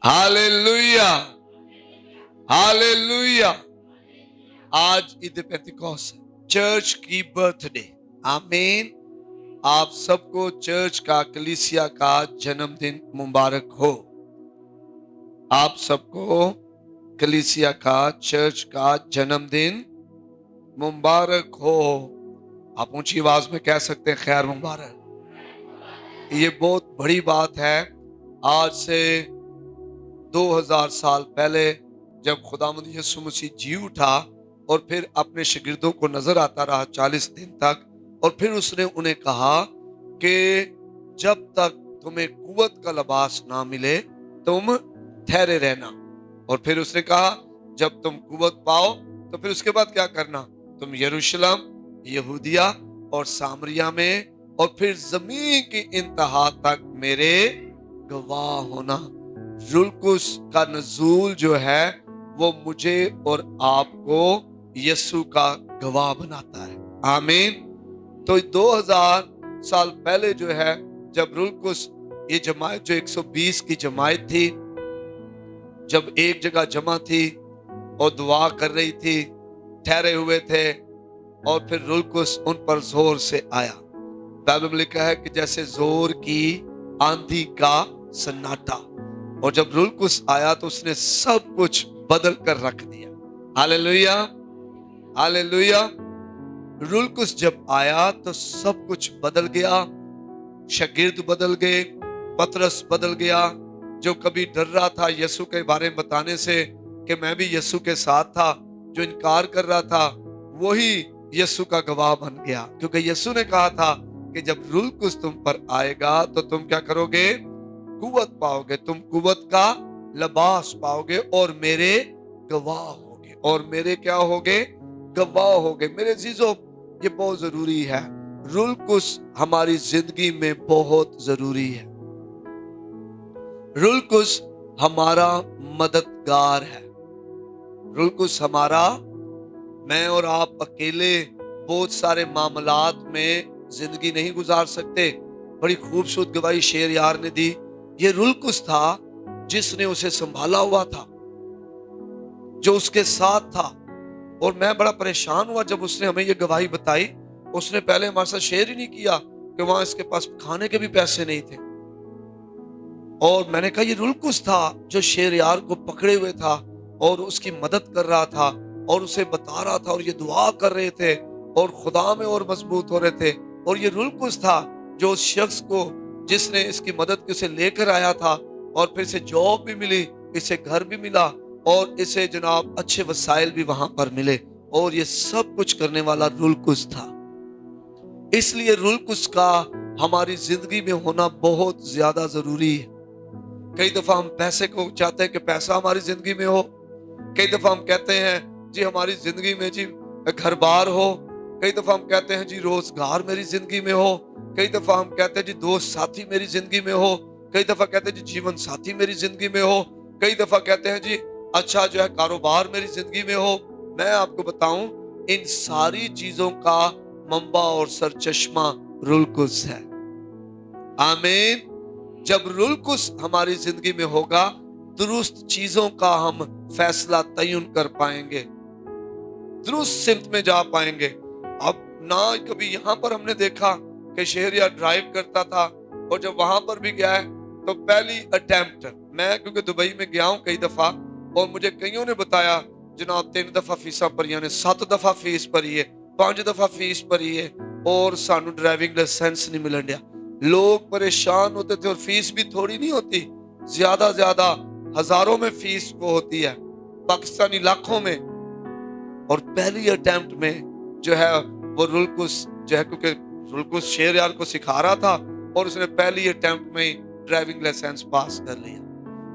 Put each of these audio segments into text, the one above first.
Hallelujah, hallelujah. आज Eid पेंतिकोस्त, church की birthday. आमीन। आप सबको चर्च का, कलीसिया का जन्मदिन मुबारक हो। आप सबको कलीसिया का, चर्च का जन्मदिन मुबारक हो। आप ऊंची आवाज में कह सकते हैं, खैर मुबारक। ये बहुत बड़ी बात है। आज से 2000 साल पहले जब खुदावंद यीशु मसीह जी उठा और फिर अपने शागिर्दों को नजर आता रहा 40 दिन तक, और फिर उसने उन्हें कहा कि जब तक तुम्हें कुव्वत का लिबास ना मिले तुम ठहरे रहना। और फिर उसने कहा जब तुम कुव्वत पाओ तो फिर उसके बाद क्या करना, तुम यरूशलेम, यहूदिया और सामरिया में और फिर जमीन की इंतहा तक मेरे गवाह होना। रुलकुस का नजूल जो है वो मुझे और आपको यीशु का गवाह बनाता है। आमीन। तो 2000 साल पहले जो है जब रुलकुस, ये जमात जो 120 की जमात थी, जब एक जगह जमा थी और दुआ कर रही थी, ठहरे हुए थे, और फिर रुलकुस उन पर जोर से आया। बाइबल में लिखा है कि जैसे जोर की आंधी का सन्नाटा, और जब रुलकुस आया तो उसने सब कुछ बदल कर रख दिया। Hallelujah, hallelujah. रुलकुस जब आया तो सब कुछ बदल गया। शागिर्द बदल गए, पतरस बदल गया, जो कभी डर रहा था यीशु के बारे में बताने से कि मैं भी यीशु के साथ था, जो इनकार कर रहा था, वही यीशु का गवाह बन गया। क्योंकि यीशु ने कहा था कि जब रुलकुस तुम पर आएगा तो तुम क्या करोगे, कुव्वत पाओगे, तुम कुव्वत का लिबास पाओगे और मेरे गवाह होगे। और मेरे क्या होगे, गवाह होगे। मेरे अजीजों, ये बहुत जरूरी है। रुलकुस हमारी जिंदगी में बहुत जरूरी है। रुलकुस हमारा मददगार है। रुलकुस हमारा, मैं और आप अकेले बहुत सारे मामलात में जिंदगी नहीं गुजार सकते। बड़ी खूबसूरत गवाही शेर यार ने दी। ये रुलकुस था जिसने उसे संभाला हुआ था, जो उसके साथ था। और मैं बड़ा परेशान हुआ जब उसने हमें ये गवाही बताई। उसने पहले हमारे साथ शेयर ही नहीं किया कि वहां इसके पास खाने के भी पैसे नहीं थे। और मैंने कहा ये रुलकुस था जो शेर यार को पकड़े हुए था और उसकी मदद कर रहा था और उसे बता रहा था, और ये दुआ कर रहे थे और खुदा में और मजबूत हो रहे थे। और ये रुलकुस था जो उस शख्स को, जिसने इसकी मदद की, उसे लेकर आया था, और फिर इसे जॉब भी मिली, इसे घर भी मिला, और इसे जनाब अच्छे वसाइल भी वहां पर मिले। और ये सब कुछ करने वाला रुलकुस था। इसलिए रुलकुस का हमारी जिंदगी में होना बहुत ज्यादा जरूरी है। कई दफा हम पैसे को चाहते हैं कि पैसा हमारी जिंदगी में हो। कई दफा हम कहते हैं जी हमारी जिंदगी में जी घर बार हो। कई दफा हम कहते हैं जी रोजगार मेरी जिंदगी में हो। कई दफा हम कहते हैं जी दोस्त साथी मेरी जिंदगी में हो। कई दफा कहते हैं जी जीवन साथी मेरी जिंदगी में हो। कई दफा कहते हैं जी अच्छा जो है कारोबार मेरी जिंदगी में हो। मैं आपको बताऊं, इन सारी चीजों का मंबा और सरचश्मा रुलकुस है। आमीन। जब रुलकुस हमारी जिंदगी में होगा, दुरुस्त चीजों का हम फैसला तयन कर पाएंगे, दुरुस्त सिमत में जा पाएंगे। अब ना कभी यहाँ पर हमने देखा कि शहरिया ड्राइव करता था, और जब वहां पर भी गया है तो पहली अटेम्प्ट, मैं क्योंकि दुबई में गया हूं कई दफा, और मुझे कईयों ने बताया जनाब 3 दफा फीसा भरिया ने, 7 दफा फीस भरी है, 5 दफा फीस भरी है, और सानू ड्राइविंग लाइसेंस नहीं मिलन दिया। लोग परेशान होते थे, और फीस भी थोड़ी नहीं होती, ज्यादा ज्यादा हजारों में फीस वो होती है, पाकिस्तानी लाखों में। और पहली अटेम्प्ट में जो है वो रुलकुस जो है, क्योंकि रुलकुस शेर यार को सिखा रहा था, और उसने पहली अटेम्प्ट में ही ड्राइविंग लाइसेंस पास कर लिया।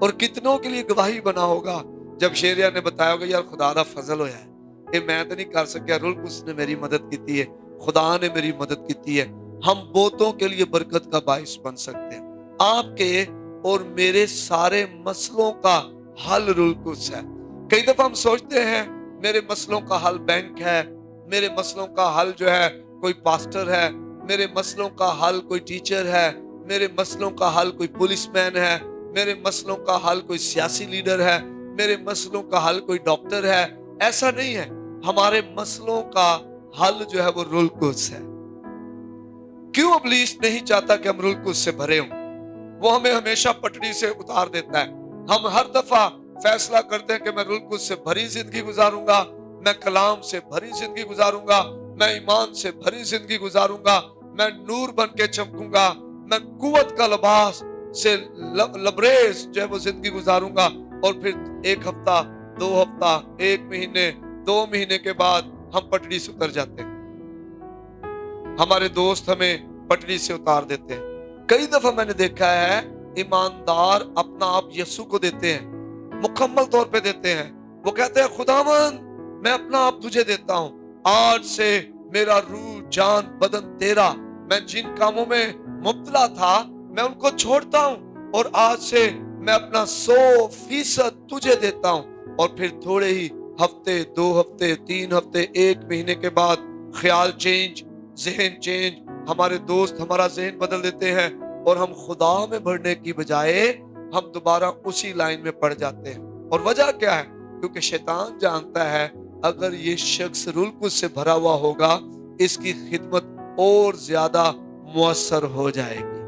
और कितनों के लिए गवाही बना होगा जब शेर यार ने बताया होगा यार खुदा दा फजल होया है, ये मैं तो नहीं कर सकिया, रुलकुस ने मेरी मदद की है, खुदा ने मेरी मदद की है। हम बहुतों के लिए बरकत का बाइस बन सकते हैं। आपके और मेरे सारे मसलों का हल रुलकुस है। कई दफा हम सोचते हैं मेरे मसलों का हल बैंक है, मेरे मसलों का हल जो है कोई पास्टर है, मेरे मसलों का हल कोई टीचर है, मेरे मसलों का हल कोई पुलिसमैन है, मेरे मसलों का हल कोई सियासी लीडर है, मेरे मसलों का हल कोई डॉक्टर है। ऐसा नहीं है। हमारे मसलों का हल जो है वो रूह कुद्स है। क्यों इब्लीस नहीं चाहता कि हम रूह कुद्स से भरे हों? वो हमें हमेशा पटड़ी से उतार देता है। हम हर दफा फैसला करते हैं कि मैं रूह कुद्स से भरी जिंदगी गुजारूंगा, मैं कलाम से भरी जिंदगी गुजारूंगा, मैं ईमान से भरी जिंदगी गुजारूंगा, मैं नूर बन के चमकूंगा, मैं कुव्वत का लिबास से लबरेज जो है वो जिंदगी गुजारूंगा। और फिर एक हफ्ता, 2 हफ्ता, 1 महीने, 2 महीने के बाद हम पटड़ी से उतर जाते हैं। हमारे दोस्त हमें पटड़ी से उतार देते हैं। कई दफा मैंने देखा है ईमानदार अपना आप यीशु को देते हैं, मुकम्मल तौर पे देते हैं। वो कहते हैं खुदावंद मैं अपना आप तुझे देता हूं, आज से मेरा रूह जान बदन तेरा, मैं जिन कामों में मुब्तला था मैं उनको छोड़ता हूं और आज से मैं अपना 100% तुझे देता हूं। और फिर थोड़े ही हफ्ते, 2 हफ्ते, 3 हफ्ते, 1 महीने के बाद ख्याल चेंज, ज़हन चेंज, हमारे दोस्त हमारा ज़हन बदल देते हैं और हम खुदा में बढ़ने की बजाय हम दोबारा उसी लाइन में पड़ जाते हैं। और वजह क्या है? क्योंकि शैतान जानता है अगर ये शख्स रूह कुद्स से भरा हुआ होगा, इसकी खिदमत और ज्यादा मुअस्सर हो जाएगी।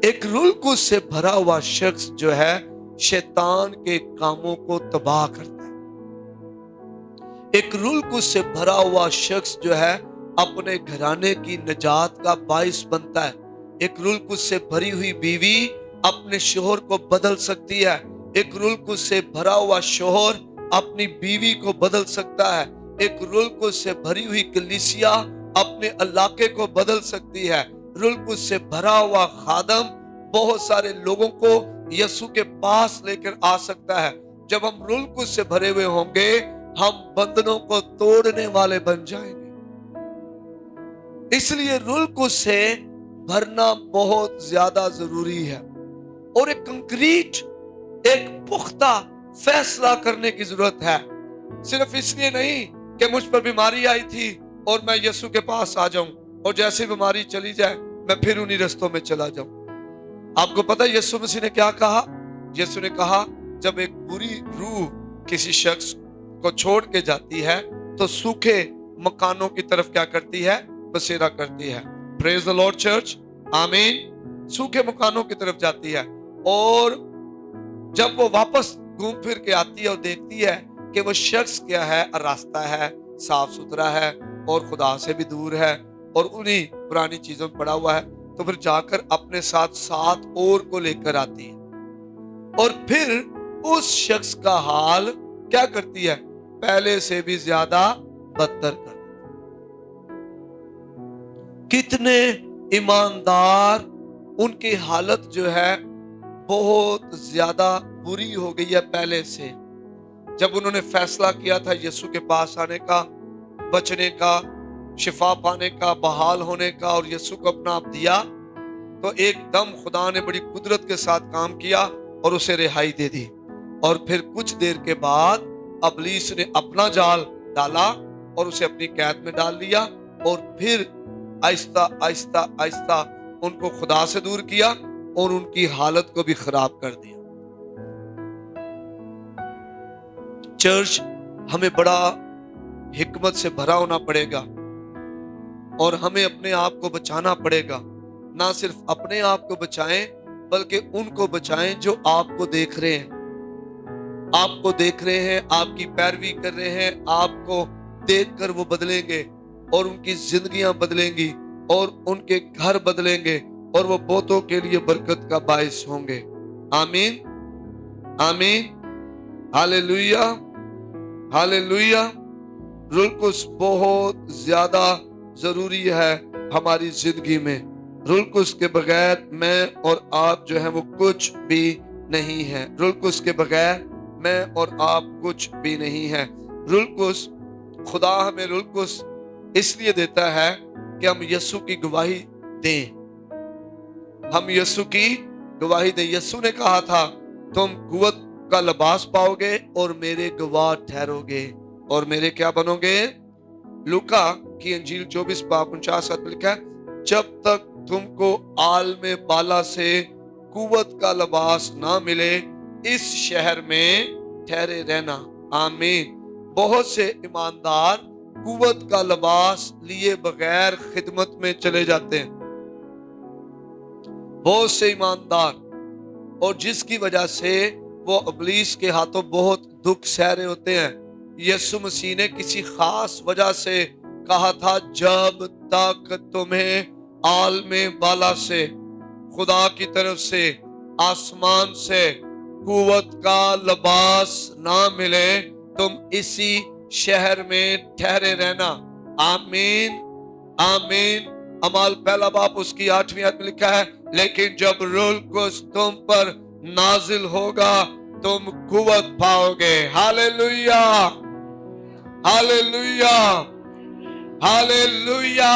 एक रूह कुद्स से भरा हुआ शख्स जो है शैतान के कामों को तबाह करता है। एक रूह कुद्स से भरा हुआ शख्स जो है अपने घराने की निजात का बाइस बनता है। एक रूह कुद्स से भरी हुई बीवी अपने शोहर को बदल सकती है। एक रूह कुद्स से भरा हुआ शोहर अपनी बीवी को बदल सकता है। एक रूह कुद्स से भरी हुई कलीसिया अपने इलाके को बदल सकती है। रूह कुद्स से भरा हुआ खादम बहुत सारे लोगों को यीशु के पास लेकर आ सकता है। जब हम रूह कुद्स से भरे हुए होंगे, हम बंधनों को तोड़ने वाले बन जाएंगे। इसलिए रूह कुद्स से भरना बहुत ज्यादा जरूरी है और एक कंक्रीट, एक पुख्ता फैसला करने की जरूरत है। सिर्फ इसलिए नहीं कि मुझ पर बीमारी आई थी और मैं यीशु के पास आ जाऊं और जैसे बीमारी चली जाए मैं फिर उन्हीं रस्तों में चला जाऊं। आपको पता है यीशु मसीह ने क्या कहा? यीशु ने कहा जब एक बुरी रूह किसी शख्स को छोड़ के जाती है तो सूखे मकानों की तरफ क्या करती है? बसेरा करती है। प्रेज द लॉर्ड चर्च, आमीन। सूखे मकानों की तरफ जाती है और जब वो वापस घूम फिर के आती है और देखती है कि वो शख्स क्या है, रास्ता है, साफ सुथरा है और खुदा से भी दूर है और उन्हीं पुरानी चीजों में पड़ा हुआ है, तो फिर जाकर अपने साथ 7 और को लेकर आती है और फिर उस शख्स का हाल क्या करती है? पहले से भी ज्यादा बदतर कर। कितने ईमानदार, उनकी हालत जो है बहुत ज्यादा बुरी हो गई है पहले से। जब उन्होंने फैसला किया था यीशु के पास आने का, बचने का, शिफा पाने का, बहाल होने का और यीशु को अपना आप दिया, तो एकदम खुदा ने बड़ी कुदरत के साथ काम किया और उसे रिहाई दे दी। और फिर कुछ देर के बाद इब्लीस ने अपना जाल डाला और उसे अपनी कैद में डाल लिया और फिर आहिस्ता आहिस्ता आहिस्ता उनको खुदा से दूर किया और उनकी हालत को भी खराब कर दिया। चर्च, हमें बड़ा हिकमत से भरा होना पड़ेगा और हमें अपने आप को बचाना पड़ेगा। ना सिर्फ अपने आप को बचाएं बल्कि उनको बचाएं जो आपको देख रहे हैं, आपको देख रहे हैं, आपकी पैरवी कर रहे हैं। आपको देखकर वो बदलेंगे और उनकी जिंदगियां बदलेंगी और उनके घर बदलेंगे और वो बहुतों के लिए बरकत का बायस होंगे। आमीन, आमीन, हालेलुया, हालेलुया। रूह कुद्स बहुत ज्यादा जरूरी है हमारी जिंदगी में। रूह कुद्स के बगैर मैं और आप जो है वो कुछ भी नहीं है। रूह कुद्स के बगैर मैं और आप कुछ भी नहीं है। रूह कुद्स, खुदा हमें रूह कुद्स इसलिए देता है कि हम यीशु की गवाही दें। हम यीशु की गवाही दें। यीशु ने कहा था तुम कुव्वत का लिबास पाओगे और मेरे गवाह ठहरोगे और मेरे क्या बनोगे? लूका की अंजील 24:49 में लिखा है, जब तक तुमको आल में बाला से قوت کا لباس نہ ملے اس شہر میں ٹھہرے رہنا۔ آمین۔ بہت سے ایماندار قوت کا لباس لیے بغیر خدمت میں چلے جاتے ہیں، بہت سے ایماندار، اور جس کی وجہ سے وہ ابلیس کے ہاتھوں بہت دکھ سہ رہے ہوتے ہیں۔ یسوع مسیح نے کسی خاص وجہ سے کہا تھا، جب تک تمہیں عالم بالا سے، خدا کی طرف سے، آسمان سے قوت کا لباس نہ ملے، تم اسی شہر میں ٹھہرے رہنا۔ آمین آمین۔ اعمال پہلا باب اس کی 8ویں آیت میں لکھا ہے، لیکن جب روح القدس تم پر نازل ہوگا تم قوت پاؤ گے۔ ہاللیلویہ ہاللیلویہ ہاللیلویہ۔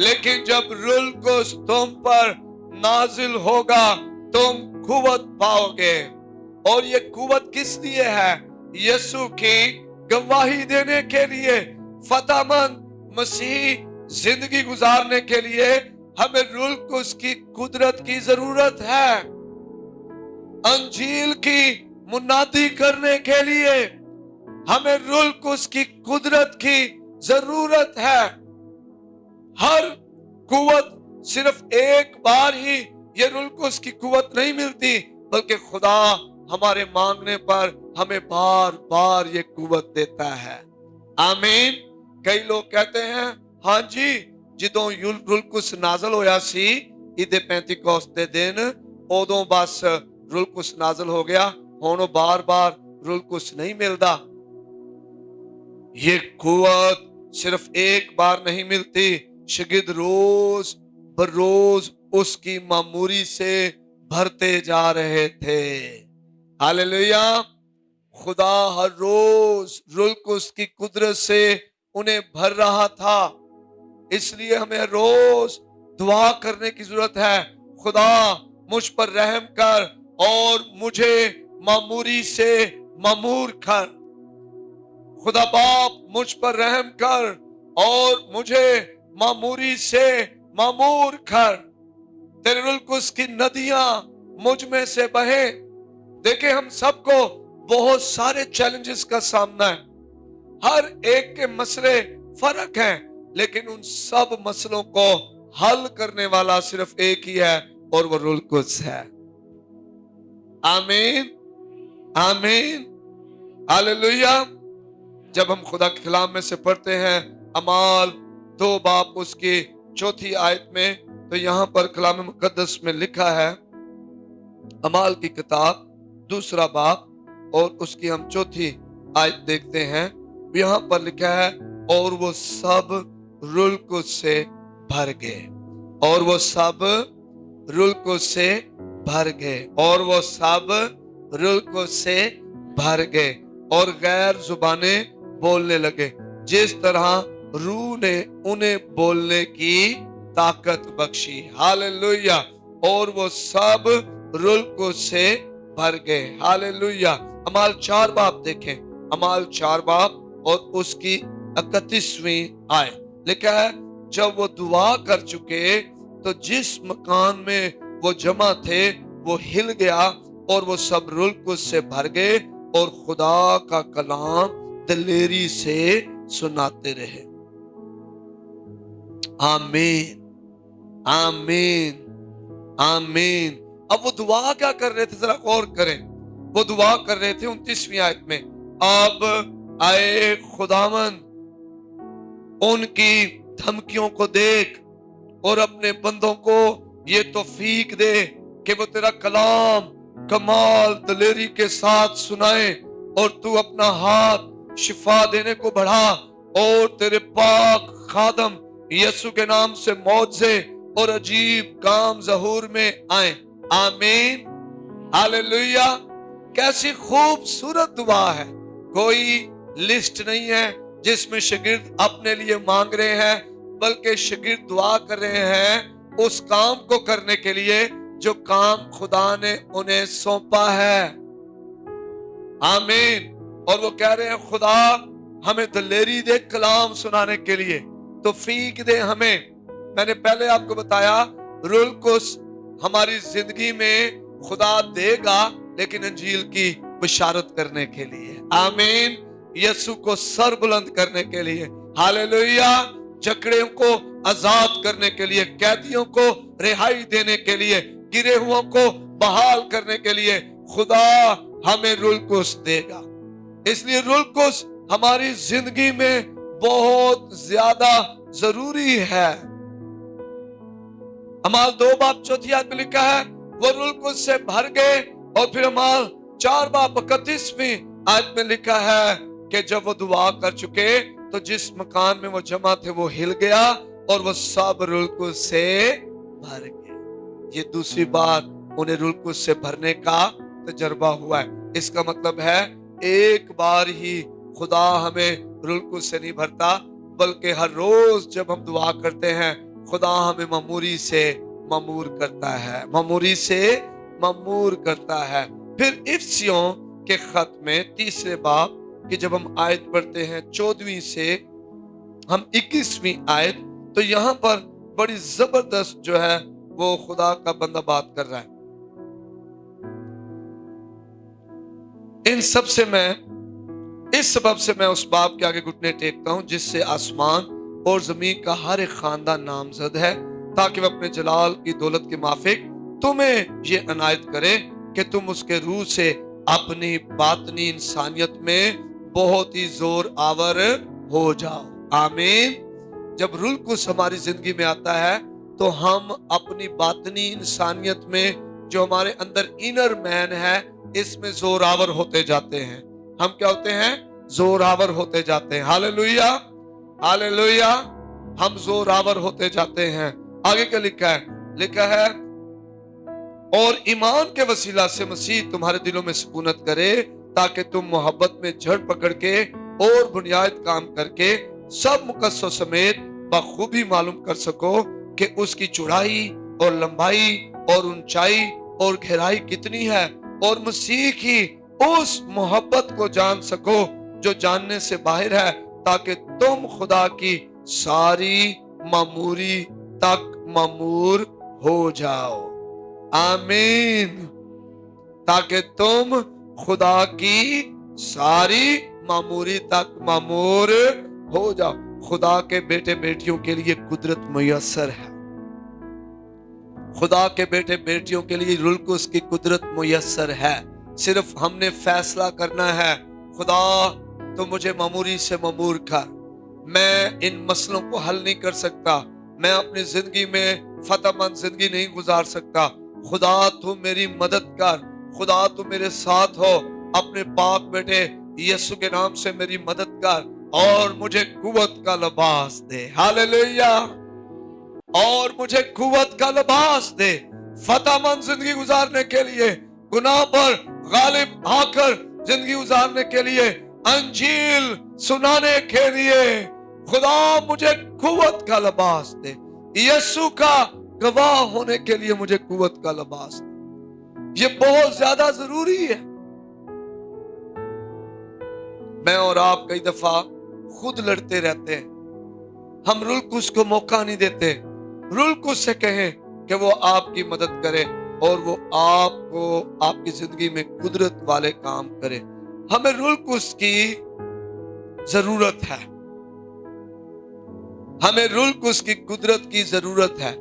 لیکن جب روح القدس تم پر نازل ہوگا تم قوت پاؤ گے۔ اور یہ قوت کس لیے ہے؟ یسوع کی گواہی دینے کے لیے، فتح مند مسیح زندگی گزارنے کے لیے ہمیں روح القدس کی قدرت کی ضرورت ہے۔ انجیل کی منادی کرنے کے لیے ہمیں روح القدس کی قدرت کی ضرورت ہے۔ ہر قوت صرف ایک بار ہی یہ روح القدس کی قوت نہیں ملتی، بلکہ خدا ہمارے مانگنے پر ہمیں بار بار یہ قوت دیتا ہے۔ آمین۔ کئی لوگ کہتے ہیں، ہاں جی جدوں روح القدس نازل ہویا سی عید پینتیکوست دے دن، ادوں بس روح القدس نازل ہو گیا، ہن بار بار روح القدس نہیں ملدا۔ یہ قوت صرف ایک بار نہیں ملتی، شاگرد روز بروز اس کی معموری سے بھرتے جا رہے تھے۔ ہاللیلویہ۔ خدا ہر روز روح القدس کی قدرت سے انہیں بھر رہا تھا، اس لیے ہمیں روز دعا کرنے کی ضرورت ہے، خدا مجھ پر رحم کر اور مجھے معموری سے معمور کر۔ خدا باپ مجھ پر رحم کر اور مجھے معموری سے معمور کر۔ تیرے روح القدس کی ندیاں مجھ میں سے بہیں۔ دیکھیں ہم سب کو بہت سارے چیلنجز کا سامنا ہے، ہر ایک کے مسئلے فرق ہیں، لیکن ان سب مسئلوں کو حل کرنے والا صرف ایک ہی ہے اور وہ روح القدس ہے۔ آمین آمین ہاللیلویہ۔ جب ہم خدا کے کلام میں سے پڑھتے ہیں اعمال 2 باب اس کی 4 آیت میں، تو یہاں پر کلام مقدس میں لکھا ہے، اعمال کی کتاب 2 باب اور اس کی ہم 4 آیت دیکھتے ہیں، یہاں پر لکھا ہے، اور وہ سب روح القدس سے بھر گئے، اور وہ سب روح القدس سے بھر گئے، اور وہ سب روح القدس سے بھر گئے، اور غیر زبانیں بولنے لگے، جس طرح روح نے انہیں بولنے کی طاقت بخشی۔ ہاللیلویہ۔ اور وہ سب روح القدس سے بھر گئے۔ ہاللیلویہ۔ اعمال 4 باب دیکھیں، اعمال 4 باب اور اس کی 31ویں آیت لکھا ہے، جب وہ دعا کر چکے تو جس مکان میں وہ جمع تھے وہ ہل گیا، اور وہ سب روح القدس سے بھر گئے اور خدا کا کلام دلیری سے سناتے رہے۔ آمین آمین آمین۔ اب وہ دعا کیا کر رہے تھے، ذرا غور کریں۔ وہ دعا کر رہے تھے 29ویں آیت میں، اب اے خداوند ان کی دھمکیوں کو دیکھ اور اپنے بندوں کو یہ توفیق دے کہ وہ تیرا کلام کمال دلیری کے ساتھ سنائے، اور تو اپنا ہاتھ شفا دینے کو بڑھا، اور تیرے پاک خادم یسوع کے نام سے معجزے اور عجیب کام ظہور میں آئیں۔ آمین ہاللیلویہ۔ کیسی خوبصورت دعا ہے، کوئی لسٹ نہیں ہے جس میں شاگرد اپنے لیے مانگ رہے ہیں، بلکہ شاگرد دعا کر رہے ہیں اس کام کو کرنے کے لیے جو کام خدا نے انہیں سونپا ہے۔ آمین۔ اور وہ کہہ رہے ہیں، خدا ہمیں دلیری دے کلام سنانے کے لیے، توفیق دے ہمیں۔ میں نے پہلے آپ کو بتایا روح القدس हमारी जिंदगी में खुदा देगा, लेकिन अंजील की बशारत करने के लिए। आमीन। यीशु को सर बुलंद करने के लिए। हालेलुया। जकड़ों को आजाद करने के लिए, कैदियों को रिहाई देने के लिए, गिरे हुओं को बहाल करने के लिए खुदा हमें रूल कुस देगा। इसलिए रूल कुस हमारी जिंदगी में बहुत ज्यादा जरूरी है। अमाल 2:34 में लिखा है वो रूल कुस से भर गए। और फिर अमाल 4:31 आयत में लिखा है कि जब वो दुआ कर चुके तो जिस मकान में वो जमा थे वो हिल गया और वो सब रूल कुस से भर गए। ये दूसरी बार उन्हें रूल कुस से भरने का तजर्बा हुआ है। इसका मतलब है एक बार ही खुदा हमें रूल कुस से नहीं भरता, बल्कि हर रोज जब हम दुआ करते हैं खुदा हमें मामूरी से मामूर करता है, मामूरी से मामूर करता है। फिर इफिसियों के खत में 3 बाब कि जब हम आयत पढ़ते हैं 14वीं से हम 21वीं आयत, तो यहाँ पर बड़ी जबरदस्त जो है वो खुदा का बंदा बात कर रहा है। इन सब से इस सबब से मैं उस बाप के आगे घुटने टेकता हूं जिससे आसमान और जमीन का हर एक खानदान नामजद है, ताकि वह अपने जलाल की दौलत के माफिक तुम्हें ये अनायत करे कि तुम उसके रूह से अपनी बातनी इंसानियत में बहुत ही जोर आवर हो जाओ। आमीन। जब रूल कुस हमारी जिंदगी में आता है तो हम अपनी बातनी इंसानियत में जो हमारे अंदर इनर मैन है इसमें जोरावर होते जाते हैं। हम क्या होते हैं? जोरावर होते जाते हैं। Hallelujah, hallelujah. हम जोरावर होते जाते हैं। आगे क्या लिखा है? लिखा है और ईमान के वसीला से मसीह तुम्हारे दिलों में सुकूनत करे, ताकि तुम मोहब्बत में जड़ पकड़ के और बुनियाद काम करके सब मुकस्सों समेत बखूबी मालूम कर सको कि उसकी चौड़ाई और लंबाई और ऊंचाई और गहराई कितनी है, और मसीह की उस मोहब्बत को जान सको जो जानने से बाहर है, ताकि तुम खुदा की सारी मामूरी तक मामूर हो जाओ। आमीन। ताकि तुम खुदा की सारी मामूरी तक मामूर हो जाओ। खुदा के बेटे बेटियों के लिए कुदरत मुयस्सर है। खुदा के बेटे बेटियों के लिए रूल कुस की कुदरत मुयस्सर है। सिर्फ हमने फैसला करना है, खुदा तो मुझे मामूरी से मामूर कर। मैं इन मसलों को हल नहीं कर सकता, मैं अपनी जिंदगी में फतहमंद जिंदगी नहीं गुजार सकता। खुदा तू मेरी मदद कर, खुदा तू मेरे साथ हो। अपने पाक बेटे यीशु के नाम से मेरी मदद कर और मुझे कुव्वत का लिबास दे। हालेलुया। और मुझे कुव्वत का लिबास दे फतहमंद जिंदगी गुजारने के लिए, गुनाह पर गालिब आकर जिंदगी गुजारने के लिए, अंजील सुनाने के लिए। खुदा मुझे कुव्वत का लिबास दे। यीशु का गवाह होने के लिए मुझे कुव्वत का लिबास दे। ये बहुत ज्यादा जरूरी है। मैं और आप कई दफा खुद लड़ते रहते हैं। हम रूल कुस को मौका नहीं देते। रूल कुस से कहें कि वो आपकी मदद करे और वो आपको आपकी जिंदगी में कुदरत वाले काम करे। हमें रूल कुस की जरूरत है। हमें रूल कुस की कुदरत की जरूरत है,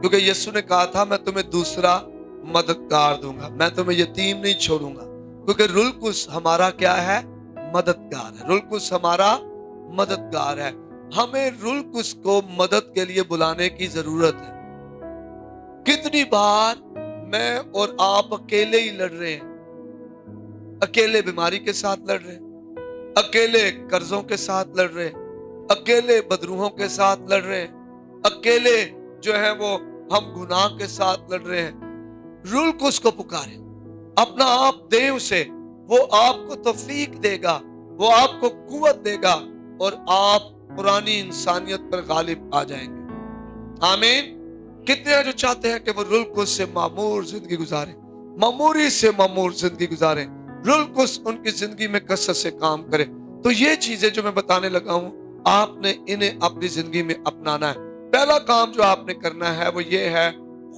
क्योंकि यीशु ने कहा था मैं तुम्हें दूसरा मददगार दूंगा, मैं तुम्हें यतीम नहीं छोड़ूंगा। क्योंकि रूल कुस हमारा क्या है? मददगार है। रूल कुस हमारा मददगार है। हमें रूल कुस को मदद के लिए बुलाने की जरूरत है। कितनी बार मैं और आप अकेले ही लड़ रहे हैं, अकेले बीमारी के साथ लड़ रहे हैं, अकेले कर्जों के साथ लड़ रहे हैं, अकेले बदरूहों के साथ लड़ रहे हैं, अकेले जो है वो हम गुनाह के साथ लड़ रहे हैं। रूल कुस को पुकारे, अपना आप दे उसे, वो आपको तौफीक देगा, वो आपको कुव्वत देगा और आप पुरानी इंसानियत पर गालिब आ जाएंगे। आमीन। कितने जो चाहते हैं कि वो रूल कुस से मामूर जिंदगी गुजारे, मामूरी से मामूर जिंदगी गुजारे, रूल कुस उनकी जिंदगी में कसरत से काम करे। तो ये चीजें जो मैं बताने लगा हूं, आपने इन्हें अपनी जिंदगी में अपनाना है। पहला काम जो आपने करना है वो ये है,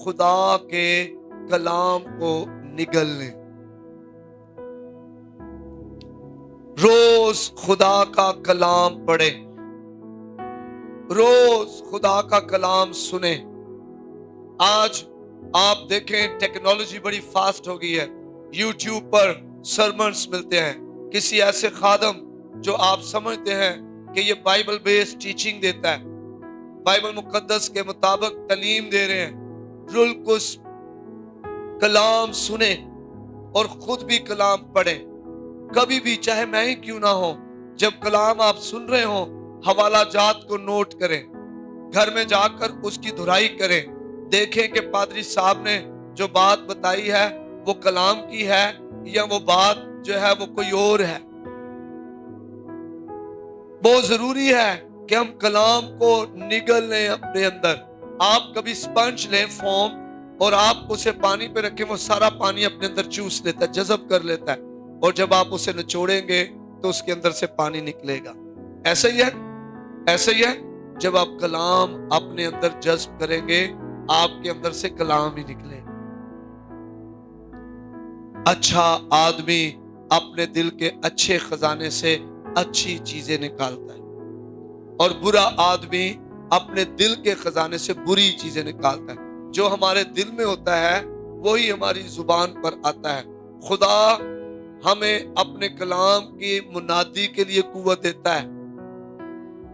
खुदा के कलाम को निगल लें। रोज खुदा का कलाम पढ़े, रोज खुदा का कलाम सुने। आज आप देखें टेक्नोलॉजी बड़ी फास्ट हो गई है। यूट्यूब पर सरमन्स मिलते हैं, किसी ऐसे खादम जो आप समझते हैं कि ये बाइबल बेस्ड टीचिंग देता है, बाइबल मुकद्दस के मुताबिक तालीम दे रहे हैं। रुल कुछ कलाम सुने और खुद भी कलाम पढ़ें। कभी भी, चाहे मैं ही क्यों ना हो, जब कलाम आप सुन रहे हो, हवाला जात को नोट करें, घर में जाकर उसकी धुराई करें, देखें कि पादरी साहब ने जो बात बताई है वो कलाम की है या वो बात जो है वो कोई और है। बहुत जरूरी है कि हम कलाम को निगल लें अपने अंदर। आप कभी स्पंज लें फोम और आप उसे पानी पे रखें, वो सारा पानी अपने अंदर चूस लेता है, जज़ब कर लेता है, और जब आप उसे निचोड़ेंगे तो उसके अंदर से पानी निकलेगा। ऐसा ही है, ऐसा ही है। जब आप कलाम अपने अंदर जज्ब करेंगे, आपके अंदर से कलाम ही निकलेगा। अच्छा आदमी अपने दिल के अच्छे खजाने से अच्छी चीजें निकालता है, और बुरा आदमी अपने दिल के खजाने से बुरी चीजें निकालता है। जो हमारे दिल में होता है वही हमारी जुबान पर आता है। खुदा हमें अपने कलाम की मुनादी के लिए कुव्वत देता है।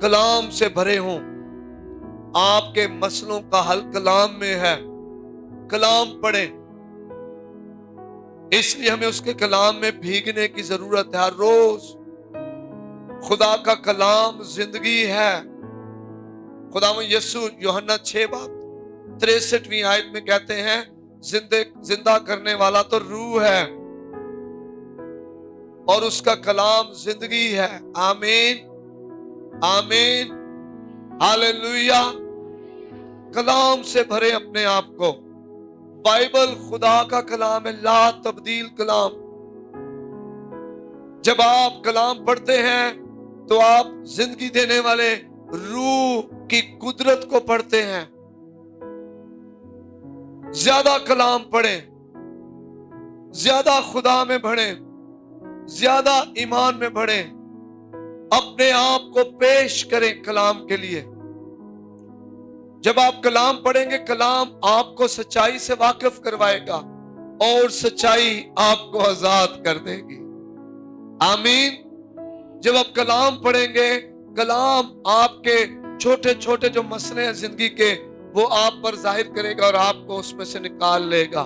कलाम से भरे हों, आपके मसलों का हल कलाम में है। कलाम पढ़ें, इसलिए हमें उसके कलाम में भीगने की जरूरत है। हर रोज खुदा का कलाम जिंदगी है। खुदा में यीशु यूहन्ना 6:63 आयत में कहते हैं, जिंदा करने वाला तो रूह है और उसका कलाम जिंदगी है। आमीन, आमीन, हालेलुया। कलाम से भरे अपने आप को। बाइबल खुदा का कलाम है, ला तब्दील कलाम। जब आप कलाम पढ़ते हैं तो आप जिंदगी देने वाले रूह की कुदरत को पढ़ते हैं। ज्यादा कलाम पढ़ें, ज्यादा खुदा में बढ़ें, ज्यादा ईमान में बढ़ें, अपने आप को पेश करें कलाम के लिए। जब आप कलाम पढ़ेंगे, कलाम आपको सच्चाई से वाकिफ करवाएगा और सच्चाई आपको आजाद कर देगी। आमीन। जब आप कलाम पढ़ेंगे, कलाम आपके छोटे छोटे जो मसले हैं जिंदगी के, वो आप पर जाहिर करेगा और आपको उसमें से निकाल लेगा।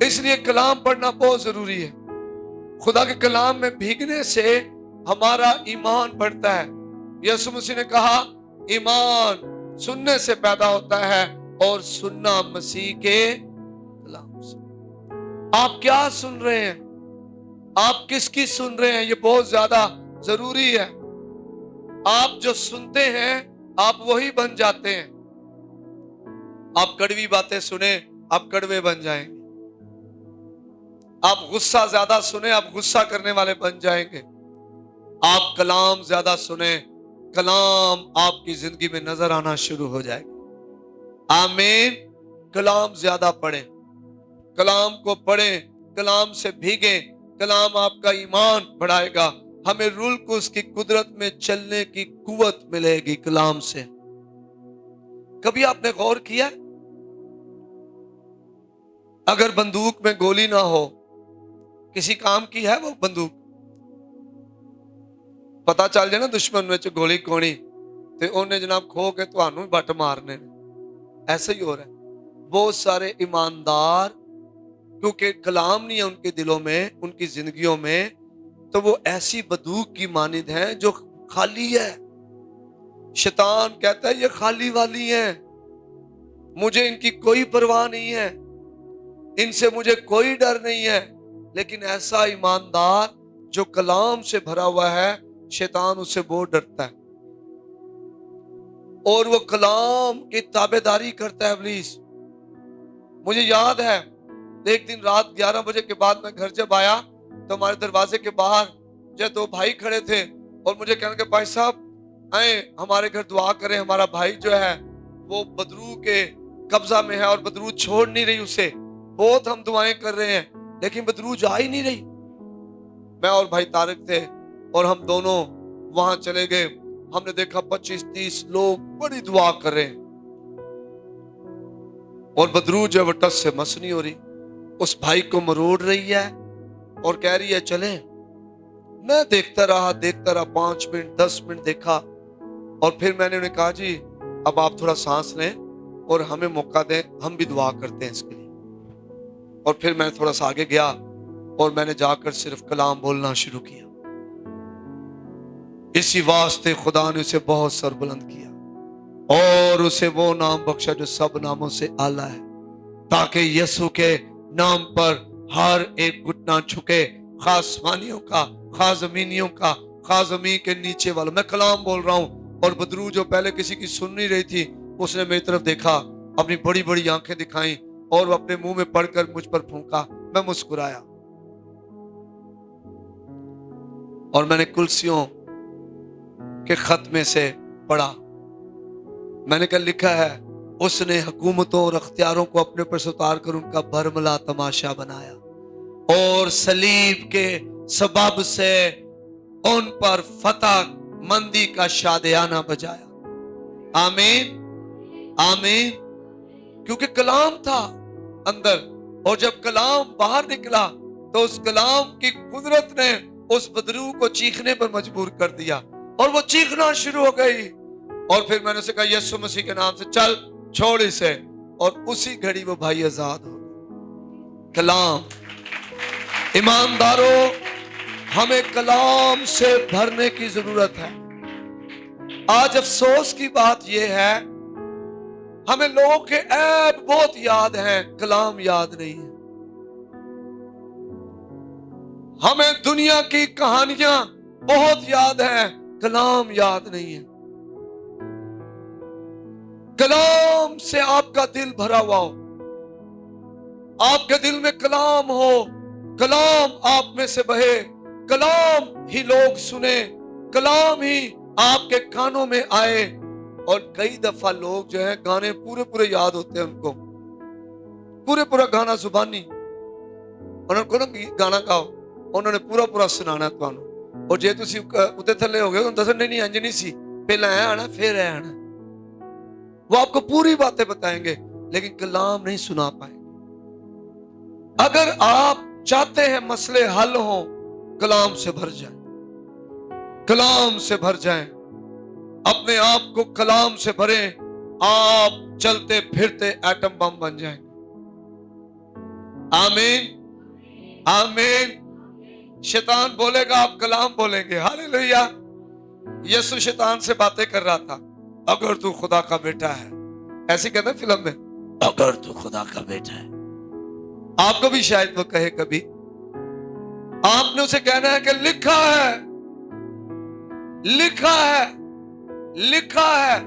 इसलिए कलाम पढ़ना बहुत जरूरी है। खुदा के कलाम में भीगने से हमारा ईमान बढ़ता है। यीशु मसीह ने कहा, ईमान सुनने से पैदा होता है और सुनना मसीह के कलाम से। आप क्या सुन रहे हैं? आप किसकी सुन रहे हैं? ये बहुत ज्यादा जरूरी है। आप जो सुनते हैं आप वही बन जाते हैं। आप कड़वी बातें सुने, आप कड़वे बन जाएंगे। आप गुस्सा ज्यादा सुने, आप गुस्सा करने वाले बन जाएंगे। आप कलाम ज्यादा सुने, कलाम आपकी जिंदगी में नजर आना शुरू हो जाएगा। आमीन। कलाम ज्यादा पढ़ें, कलाम को पढ़ें, कलाम से भीगें। कलाम आपका ईमान बढ़ाएगा। हमें रूल को उसकी कुदरत में चलने की कुव्वत मिलेगी कलाम से। कभी आपने गौर किया, अगर बंदूक में गोली ना हो, किसी काम की है वो बंदूक? पता चल जाए ना दुश्मन में गोली कोनी ते उन्हें जनाब खो के तुहानू ही बट मारने। ऐसा ही हो रहा है। बहुत सारे ईमानदार, क्योंकि कलाम नहीं है उनके दिलों में, उनकी जिंदगियों में, तो वो ऐसी बंदूक की मानिंद हैं जो खाली है। शैतान कहता है ये खाली वाली है, मुझे इनकी कोई परवाह नहीं है, इनसे मुझे कोई डर नहीं है। लेकिन ऐसा ईमानदार जो कलाम से भरा हुआ है, शैतान उससे बहुत डरता है और वो कलाम की ताबेदारी करता है इब्लीस। मुझे याद है एक दिन रात 11 बजे के बाद मैं घर जब आया तो हमारे दरवाजे के बाहर जो 2 भाई खड़े थे और मुझे कहने के, भाई साहब आए हमारे घर दुआ करें, हमारा भाई जो है वो बदरू के कब्जा में है और बदरूज छोड़ नहीं रही उसे। बहुत हम दुआएं कर रहे हैं लेकिन बदरूज आ ही नहीं रही। मैं और भाई तारिक थे और हम दोनों वहां चले गए। हमने देखा 25-30 लोग बड़ी दुआ कर रहे हैं और बदरूज है वो टस से मस नहीं हो रही। उस भाई को मरोड़ रही है और कह रही है चले। मैं देखता रहा 5 मिनट 10 मिनट देखा और फिर मैंने उन्हें कहा जी अब आप थोड़ा सांस लें और हमें मौका दें, हम भी दुआ करते हैं इसके लिए। और फिर मैं थोड़ा सा आगे गया और मैंने जाकर सिर्फ कलाम बोलना शुरू किया। इसी वास्ते खुदा ने उसे बहुत सरबुलंद किया और उसे वो नाम बख्शा जो सब नामों से आला है, ताकि यीशु के नाम पर हर एक घुटना झुके, खास आसमानियों का, खास जमीनियों का, खास जमीन के नीचे वालों। मैं कलाम बोल रहा हूं और बदरू जो पहले किसी की सुन नहीं रही थी उसने मेरी तरफ देखा, अपनी बड़ी बड़ी आंखें दिखाई और वो अपने मुंह में पड़कर मुझ पर फूंका। मैं मुस्कुराया और मैंने कुर्सियों के खत में से पढ़ा। मैंने क्या लिखा है, उसने हुकूमतों और अख्तियारों को अपने पर से उतार कर उनका बरमला तमाशा बनाया और सलीब के सबब से उन पर फतह मंदी का शादियाना बजाया। आमीन आमीन। क्योंकि कलाम था अंदर और जब कलाम बाहर निकला तो उस कलाम की कुदरत ने उस बदरू को चीखने पर मजबूर कर दिया और वो चीखना शुरू हो गई। और फिर मैंने उसे कहा यीशु मसीह के नाम से चल छोड़ इसे, और उसी घड़ी वो भाई आजाद हो गए। कलाम, ईमानदारों, हमें कलाम से भरने की जरूरत है। आज अफसोस की बात यह है हमें लोगों के ऐब बहुत याद हैं, कलाम याद नहीं है। हमें दुनिया की कहानियां बहुत याद हैं, कलाम याद नहीं है। कलाम से आपका दिल भरा हुआ हो, आपके दिल में कलाम हो, कलाम आप में से बहे, कलाम ही लोग सुने, कलाम ही आपके कानों में आए। और कई दफा लोग जो है गाने पूरे पूरे याद होते हैं, उनको पूरे पूरा गाना जुबानी उन्होंने ना गाना गाओ, उन्होंने पूरा पूरा सुनाना तुहानू। और जे तुसी उते थल्ले हो गए तो दसन नहीं इंज नहीं सी, पहला है आना फिर है आना। वो आपको पूरी बातें बताएंगे लेकिन कलाम नहीं सुना पाएंगे। अगर आप चाहते हैं मसले हल हो, कलाम से भर जाएं, कलाम से भर जाएं, अपने आप को कलाम से भरें, आप चलते फिरते एटम बम बन जाएंगे। आमीन आमीन। शैतान बोलेगा, आप कलाम बोलेंगे। हालेलुया। यीशु शैतान से बातें कर रहा था, अगर तू खुदा का बेटा है, ऐसे कहते हैं फिल्म में, अगर तू खुदा का बेटा है। आपको भी शायद वो कहे कभी, आपने उसे कहना है कि लिखा है, लिखा है, लिखा है।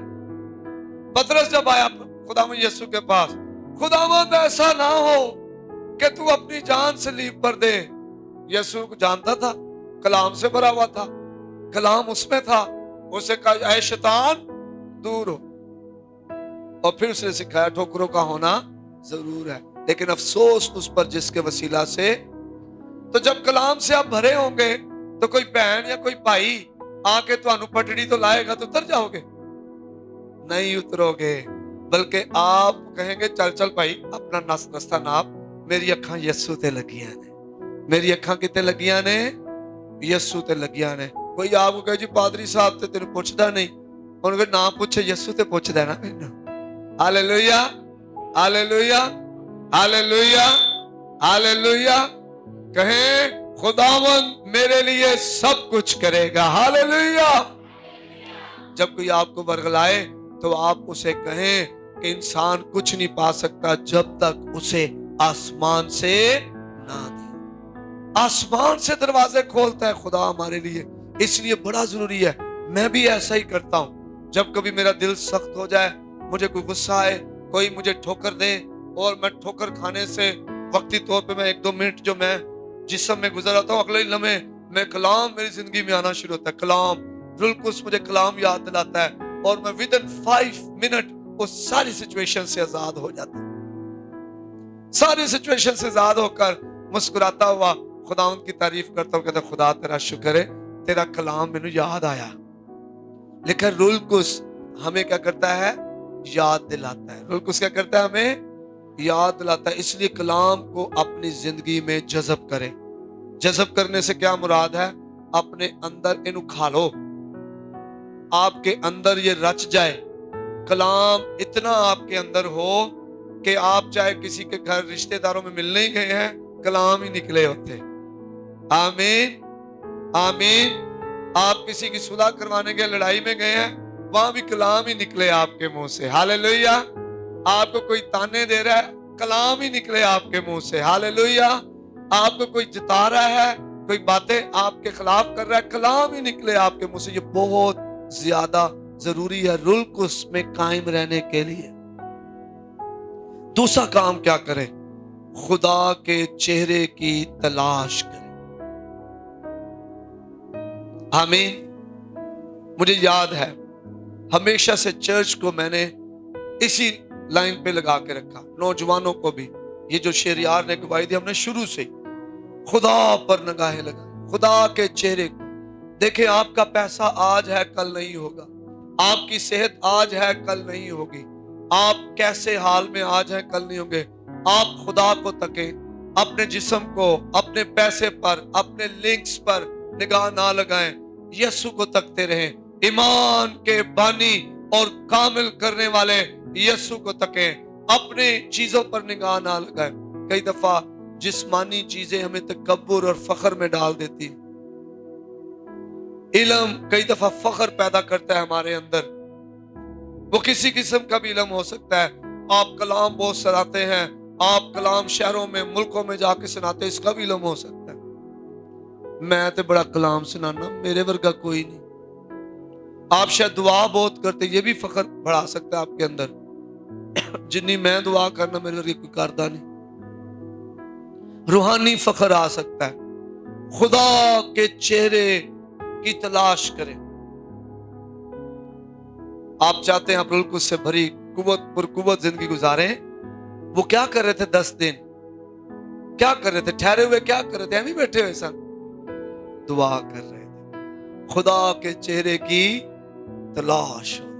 पतरस जब आया खुदावंद यीशु के पास, खुदावंद ऐसा ना हो कि तू अपनी जान सलीब पर दे। यीशु को जानता था, कलाम से भरा हुआ था, कलाम उसमें था। उसे कहा ऐ शैतान दूर हो। और फिर उसने सिखाया ठोकरों का होना जरूर है, लेकिन अफसोस उस पर जिसके वसीला से। तो जब कलाम से आप भरे होंगे तो कोई बहन या कोई भाई आके तुहानू पटड़ी तो लाएगा तो उतर जाओगे? नहीं उतरोगे, बल्कि आप कहेंगे चल चल भाई अपना रास्ता नाप, मेरी अखां यीशु ते लगियां ने, मेरी अखां किते लगियां ने, यीशु ते लगियां ने। कोई आपको कहे जी पादरी साहब ते तेन पुछदा नहीं, उन्होंने ना पूछे यीशु ते पुछदा ना मैनू। Hallelujah hallelujah hallelujah hallelujah. कहें खुदावंद मेरे लिए सब कुछ करेगा। हालेलुया। जब कोई आपको वर्गलाए तो आप उसे कहें कि इंसान कुछ नहीं पा सकता जब तक उसे आसमान से ना दे। आसमान से दरवाजे खोलता है खुदा हमारे लिए, इसलिए बड़ा जरूरी है। मैं भी ऐसा ही करता हूं। जब कभी मेरा दिल सख्त हो जाए, मुझे कोई गुस्सा आए, कोई मुझे ठोकर दे, और मैं ठोकर खाने से वक्ती तौर पे मैं 1-2 मिनट जो मैं जिस्म में गुजर आता हूँ, अगले लम्हे मैं कलाम मेरी जिंदगी में आना शुरू होता है। कलाम रूह कुद्स मुझे कलाम याद दिलाता है और मैं विदिन 5 मिनट वो सारी सिचुएशन से आजाद हो जाता है। सारी सिचुएशन से आजाद होकर मुस्कुराता हुआ खुदावंद की तारीफ करता हूँ, कहता खुदा तेरा शुक्र है, तेरा कलाम मैंने याद आया। लेकिन रुलकुस हमें क्या करता है? याद दिलाता है। रुलकुस क्या करता है? हमें याद दिलाता है। इसलिए कलाम को अपनी जिंदगी में जज़ब करें। जज़ब करने से क्या मुराद है? अपने अंदर इन्हें खा लो, आपके अंदर ये रच जाए। कलाम इतना आपके अंदर हो कि आप चाहे किसी के घर रिश्तेदारों में मिलने ही गए हैं, कलाम ही निकले होते। आमीन आमीन। आप किसी की सुलह करवाने के लड़ाई में गए हैं, वहां भी कलाम ही निकले आपके मुंह से। हालेलुया। आपको कोई ताने दे रहा है, कलाम ही निकले आपके मुंह से। हालेलुया। आपको कोई जिता रहा है, कोई बातें आपके खिलाफ कर रहा है, कलाम ही निकले आपके मुंह से। ये बहुत ज्यादा जरूरी है रुलकुस में कायम रहने के लिए। दूसरा काम क्या करें? खुदा के चेहरे की तलाश करें। आमीन। मुझे याद है हमेशा से चर्च को मैंने इसी लाइन पे लगा के रखा, नौजवानों को भी। ये जो शेर यार ने गवाही दी, हमने शुरू से खुदा पर निगाहें लगाई, खुदा के चेहरे को देखें। आपका पैसा आज है, कल नहीं होगा। आपकी सेहत आज है, कल नहीं होगी। आप कैसे हाल में आज है, कल नहीं होंगे। आप खुदा को तकें, अपने जिस्म को, अपने पैसे पर, अपने लिंक्स पर निगाह ना लगाएं, यीशु को तकते रहें। ईमान के बानी और कामिल करने वाले यीशु को तकें, अपने चीजों पर निगाह ना लगाएं। कई दफा जिस्मानी चीजें हमें तकब्बुर और फख्र में डाल देती है। इल्म कई दफा फख्र पैदा करता है हमारे अंदर। वो किसी किस्म का भी इल्म हो सकता है। आप कलाम बहुत सुनाते हैं, आप कलाम शहरों में, मुल्कों में जाके सुनाते हैं, इसका भी इल्म हो सकता है। मैं तो बड़ा कलाम सुनाना, मेरे वर्गा कोई नहीं। आप शायद दुआ बहुत करते, ये भी फख्र बढ़ा सकता है आपके अंदर। जिन्नी मैं दुआ करना, मेरे वर्गे कोई करदा नहीं। रूहानी फख्र आ सकता है। खुदा के चेहरे की तलाश करें। आप चाहते हैं आप रुलकुस से भरी कुव्वत जिंदगी गुजारें। वो क्या कर रहे थे 10 दिन? क्या कर रहे थे? ठहरे हुए क्या कर रहे थे? हम ही बैठे हुए सन, दुआ कर रहे थे। खुदा के चेहरे की तलाश हो रही।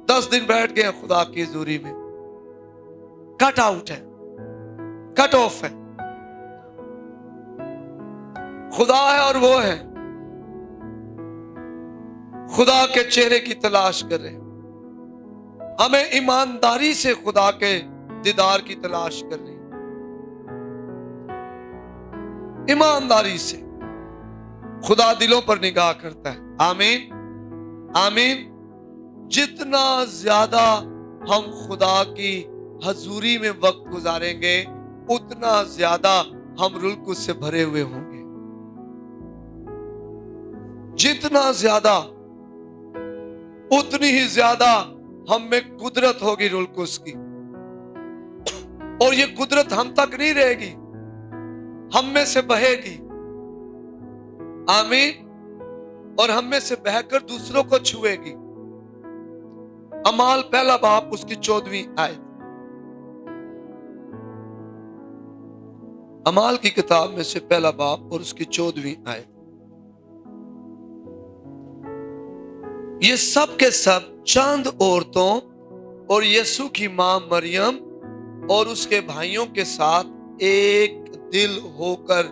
10 दिन बैठ गए खुदा की हजूरी में। कट आउट है, कट ऑफ है। खुदा है और वो है। खुदा के चेहरे की तलाश कर रहे हैं। हमें ईमानदारी से खुदा के दीदार की तलाश करनी, ईमानदारी से। खुदा दिलों पर निगाह करता है। आमीन आमीन। जितना ज्यादा हम खुदा की हजूरी में वक्त गुजारेंगे, उतना ज्यादा हम रुलकुस से भरे हुए होंगे। जितना ज्यादा, उतनी ही ज्यादा हम में कुदरत होगी रुलकुस की। और ये कुदरत हम तक नहीं रहेगी, हम में से बहेगी। आमीन। और हम में से बहकर दूसरों को छुएगी। अमाल पहला बाब उसकी 14वीं आयत। अमाल की किताब में से पहला बाब और उसकी 14वीं आयत। ये सब के सब चंद औरतों और यीशु की मां मरियम और उसके भाइयों के साथ एक दिल होकर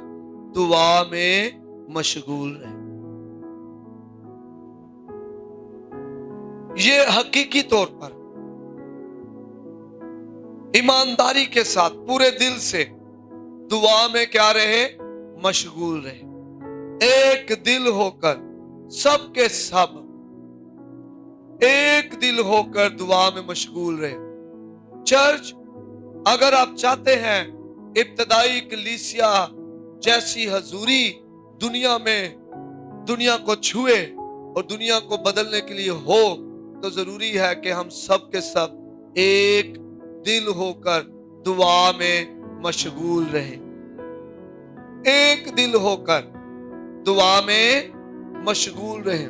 दुआ में मशगूल रहे। ये हकीकी तौर पर ईमानदारी के साथ पूरे दिल से दुआ में क्या रहे? मशगूल रहे। एक दिल होकर, सब के सब एक दिल होकर दुआ में मशगूल रहे। चर्च, अगर आप चाहते हैं इब्तदाई कलीसिया जैसी हजूरी दुनिया में, दुनिया को छुए और दुनिया को बदलने के लिए हो, तो जरूरी है कि हम सब के सब एक दिल होकर दुआ में मशगूल रहें। एक दिल होकर दुआ में मशगूल रहें।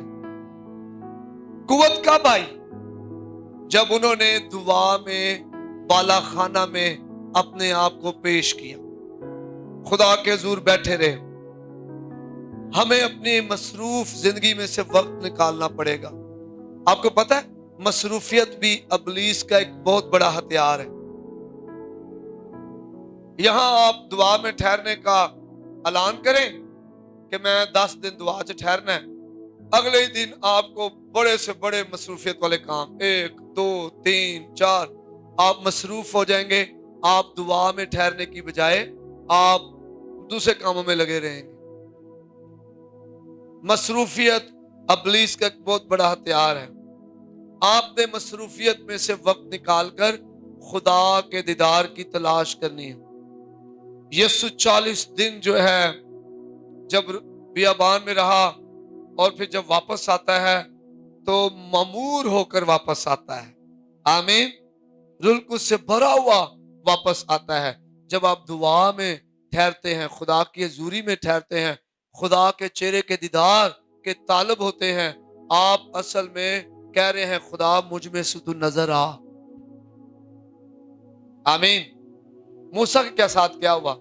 कुव्वत कब आई? جب انہوں نے دعا میں بالا خانہ میں اپنے آپ کو پیش کیا، خدا کے حضور بیٹھے رہے۔ ہمیں اپنی مصروف زندگی میں سے وقت نکالنا پڑے گا۔ آپ کو پتہ ہے مصروفیت بھی ابلیس کا ایک بہت بڑا ہتھیار ہے۔ یہاں آپ دعا میں ٹھہرنے کا اعلان کریں کہ میں 10 دن دعا سے ٹھہرنا ہے، اگلے ہی دن آپ کو بڑے سے بڑے مصروفیت والے کام 1 2 3 4 آپ مصروف ہو جائیں گے۔ آپ دعا میں ٹھہرنے کی بجائے آپ دوسرے کاموں میں لگے رہیں گے۔ مصروفیت ابلیس کا ایک بہت بڑا ہتھیار ہے۔ آپ نے مصروفیت میں سے وقت نکال کر خدا کے دیدار کی تلاش کرنی ہے۔ یسوع 40 دن جو ہے جب بیابان میں رہا اور پھر جب واپس آتا ہے تو مامور ہو کر واپس آتا ہے۔ آمین۔ روح القدس سے بھرا ہوا واپس آتا ہے۔ جب آپ دعا میں ٹھہرتے ہیں، خدا کی حضوری میں ٹھہرتے ہیں، خدا کے چہرے کے دیدار کے طالب ہوتے ہیں، آپ اصل میں کہہ رہے ہیں خدا مجھ میں سے تو نظر آ۔ آمین۔ موسیٰ کے ساتھ کیا ہوا؟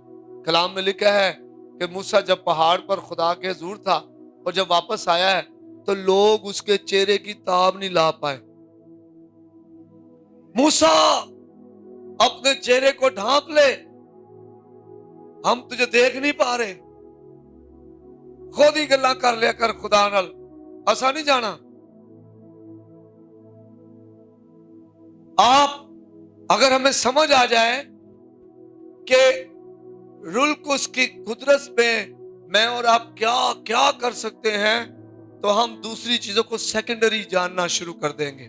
کلام میں لکھا ہے کہ موسیٰ جب پہاڑ پر خدا کے حضور تھا اور جب واپس آیا ہے تو لوگ اس کے چہرے کی تاب نہیں لا پائے۔ موسیٰ اپنے چہرے کو ڈھانپ لے، ہم تجھے دیکھ نہیں پا رہے، خود ہی گلاں کر لیا کر خدا نال، ایسا نہیں جانا۔ آپ اگر ہمیں سمجھ آ جائے کہ روح القدس کی قدرت میں میں اور آپ کیا کیا کر سکتے ہیں تو ہم دوسری چیزوں کو سیکنڈری جاننا شروع کر دیں گے۔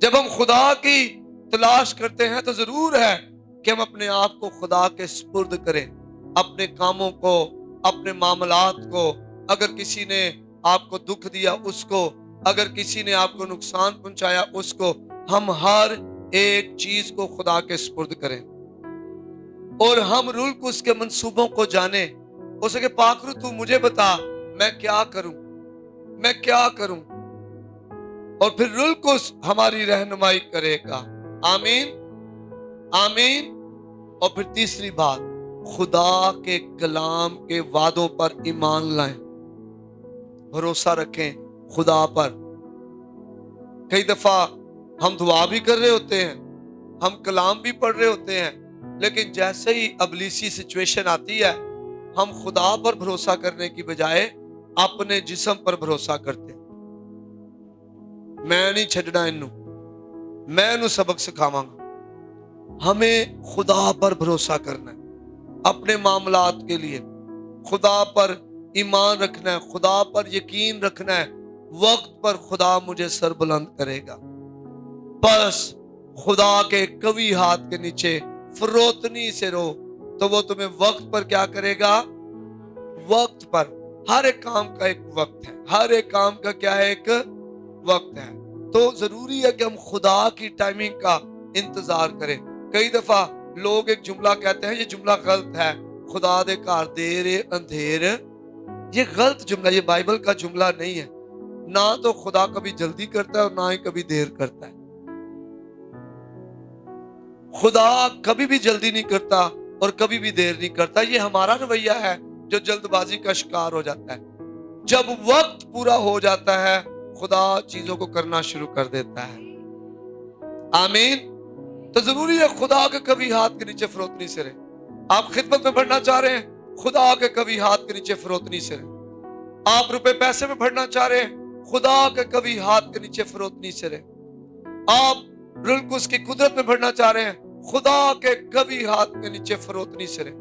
جب ہم خدا کی تلاش کرتے ہیں تو ضرور ہے کہ ہم اپنے آپ کو خدا کے سپرد کریں، اپنے کاموں کو، اپنے معاملات کو۔ اگر کسی نے آپ کو دکھ دیا اس کو، اگر کسی نے آپ کو نقصان پہنچایا اس کو، ہم ہر ایک چیز کو خدا کے سپرد کریں اور ہم روح القدس کے منصوبوں کو جانیں۔ اسے کہ پاک روح تو مجھے بتا میں کیا کروں، میں کیا کروں، اور پھر روح القدس ہماری رہنمائی کرے گا۔ آمین آمین۔ اور پھر تیسری بات، خدا کے کلام کے وعدوں پر ایمان لائیں، بھروسہ رکھیں خدا پر۔ کئی دفعہ ہم دعا بھی کر رہے ہوتے ہیں، ہم کلام بھی پڑھ رہے ہوتے ہیں، لیکن جیسے ہی ابلیسی سچویشن آتی ہے ہم خدا پر بھروسہ کرنے کی بجائے اپنے جسم پر بھروسہ کرتے ہیں۔ میں نہیں چھڈنا انہوں، میں انہوں سبق سکھاواں گا۔ ہمیں خدا پر بھروسہ کرنا ہے اپنے معاملات کے لیے، خدا پر ایمان رکھنا ہے، خدا پر یقین رکھنا ہے۔ وقت پر خدا مجھے سر بلند کرے گا۔ بس خدا کے قوی ہاتھ کے نیچے فروتنی سے رہو تو وہ تمہیں وقت پر کیا کرے گا؟ وقت پر۔ ہر ایک کام کا ایک وقت ہے، ہر ایک کام کا کیا ہے؟ ایک وقت ہے۔ تو ضروری ہے کہ ہم خدا کی ٹائمنگ کا انتظار کریں۔ کئی دفعہ لوگ ایک جملہ کہتے ہیں، یہ جملہ غلط ہے، خدا دے گھر دیر اندھیر۔ یہ غلط جملہ، یہ بائبل کا جملہ نہیں ہے۔ نہ تو خدا کبھی جلدی کرتا ہے اور نہ ہی کبھی دیر کرتا ہے۔ خدا کبھی بھی جلدی نہیں کرتا اور کبھی بھی دیر نہیں کرتا۔ یہ ہمارا رویہ ہے جو جلد بازی کا شکار ہو جاتا ہے۔ جب وقت پورا ہو جاتا ہے خدا چیزوں کو کرنا شروع کر دیتا ہے۔ آمین۔ تو ضروری ہے خدا کے کبھی ہاتھ کے نیچے فروتنی سے رہیں۔ آپ خدمت میں بڑھنا چاہ رہے ہیں، خدا کے کبھی ہاتھ کے نیچے فروتنی سے رہیں۔ آپ روپے پیسے میں بڑھنا چاہ رہے ہیں، خدا کے کبھی ہاتھ کے نیچے فروتنی سے رہیں۔ آپ روح القدس کی قدرت میں بڑھنا چاہ رہے ہیں، خدا کے کبھی ہاتھ کے نیچے فروتنی سے رہیں۔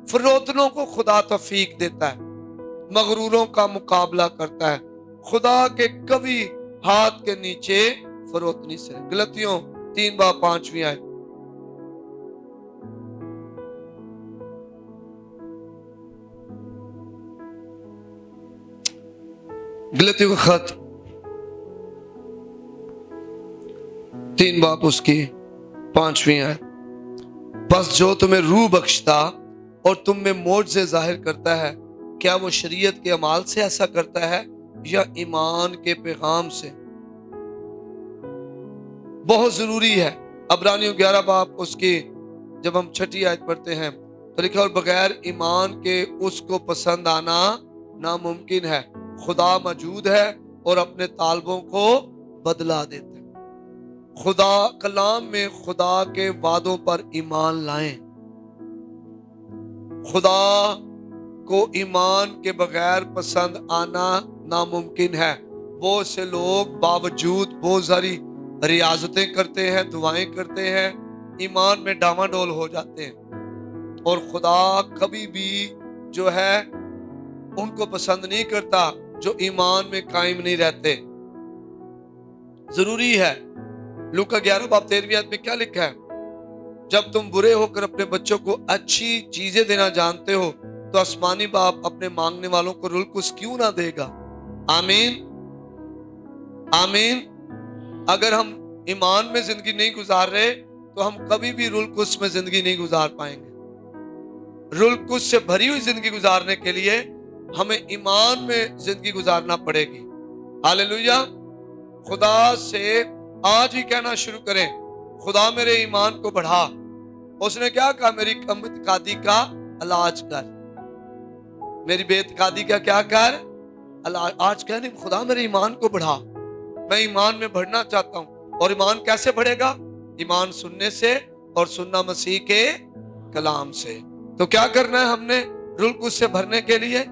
فروتنوں کو خدا توفیق دیتا ہے، مغروروں کا مقابلہ کرتا ہے۔ خدا کے کبھی ہاتھ کے نیچے فروتنی سے رہیں۔ غلطیوں 3:5 آیت۔ غلطیوں کا خط 3:5 آیت۔ بس جو تمہیں روح بخشتا اور تم میں معجزے ظاہر کرتا ہے، کیا وہ شریعت کے اعمال سے ایسا کرتا ہے یا ایمان کے پیغام سے؟ بہت ضروری ہے۔ عبرانیوں 11 باب اس کی جب ہم 6 آیت پڑھتے ہیں تو لکھا اور بغیر ایمان کے اس کو پسند آنا ناممکن ہے، خدا موجود ہے اور اپنے طالبوں کو بدلا دیتا ہے۔ خدا کلام میں خدا کے وعدوں پر ایمان لائیں۔ خدا کو ایمان کے بغیر پسند آنا ناممکن ہے۔ بہت سے لوگ باوجود بہت ساری ریاضتیں کرتے ہیں، دعائیں کرتے ہیں، ایمان میں ڈاواں ڈول ہو جاتے ہیں، اور خدا کبھی بھی جو ہے ان کو پسند نہیں کرتا جو ایمان میں قائم نہیں رہتے۔ ضروری ہے۔ لوکا 11 باب 13 آیت میں کیا لکھا ہے؟ جب تم برے ہو کر اپنے بچوں کو اچھی چیزیں دینا جانتے ہو تو آسمانی باپ اپنے مانگنے والوں کو رزق کیوں نہ دے گا؟ آمین آمین۔ اگر ہم ایمان میں زندگی نہیں گزار رہے تو ہم کبھی بھی رزق میں زندگی نہیں گزار پائیں گے۔ رزق سے بھری ہوئی زندگی گزارنے کے لیے ہمیں ایمان میں زندگی گزارنا پڑے گی۔ ہاللیلویہ۔ خدا سے آج ہی کہنا شروع کریں، خدا میرے ایمان کو بڑھا۔ اس نے کیا کہا؟ میری کم اعتقادی کا علاج کر، میری بے اعتقادی کا کیا کر؟ علاج۔ آج کہنے خدا میرے ایمان کو بڑھا، میں ایمان میں بڑھنا چاہتا ہوں۔ اور ایمان کیسے بڑھے گا؟ ایمان سننے سے، اور سننا مسیح کے کلام سے۔ تو کیا کرنا ہے ہم نے رزق سے بھرنے کے لیے؟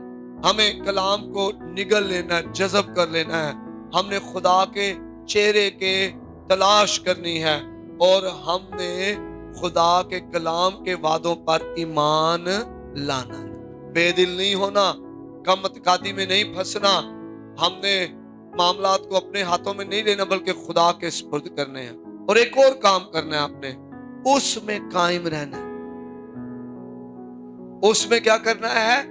ہمیں کلام کو نگل لینا ہے، جذب کر لینا ہے۔ ہم نے خدا کے چہرے کے تلاش کرنی ہے، اور ہم نے خدا کے کلام کے وعدوں پر ایمان لانا ہے۔ بے دل نہیں ہونا، کم اعتقادی میں نہیں پھنسنا۔ ہم نے معاملات کو اپنے ہاتھوں میں نہیں لینا بلکہ خدا کے سپرد کرنے ہیں۔ اور ایک اور کام کرنا ہے آپ نے، اس میں قائم رہنا ہے۔ اس میں کیا کرنا ہے؟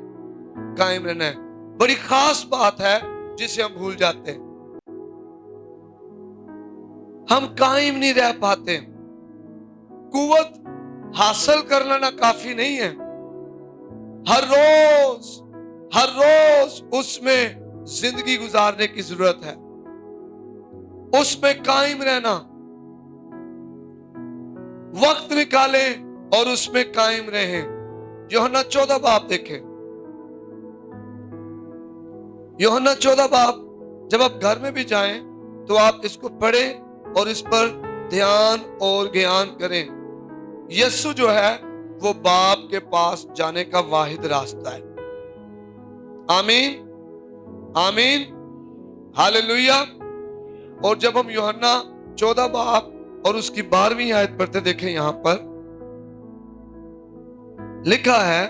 قائم رہنا ہے۔ بڑی خاص بات ہے جسے ہم بھول جاتے ہیں، ہم قائم نہیں رہ پاتے۔ قوت حاصل کرنا کافی نہیں ہے، ہر روز اس میں زندگی گزارنے کی ضرورت ہے، اس میں قائم رہنا۔ وقت نکالیں اور اس میں قائم رہیں۔ یوحنا 14 باب دیکھیں، یوحنا 14 باب جب آپ گھر میں بھی جائیں تو آپ اس کو پڑھیں اور اس پر دھیان اور گیان کریں۔ یسوع جو ہے وہ باپ کے پاس جانے کا واحد راستہ ہے۔ آمین آمین ہاللیلویہ۔ اور جب ہم یوحنا 14 باب اور اس کی 12ویں آیت پڑھتے دیکھیں، یہاں پر لکھا ہے،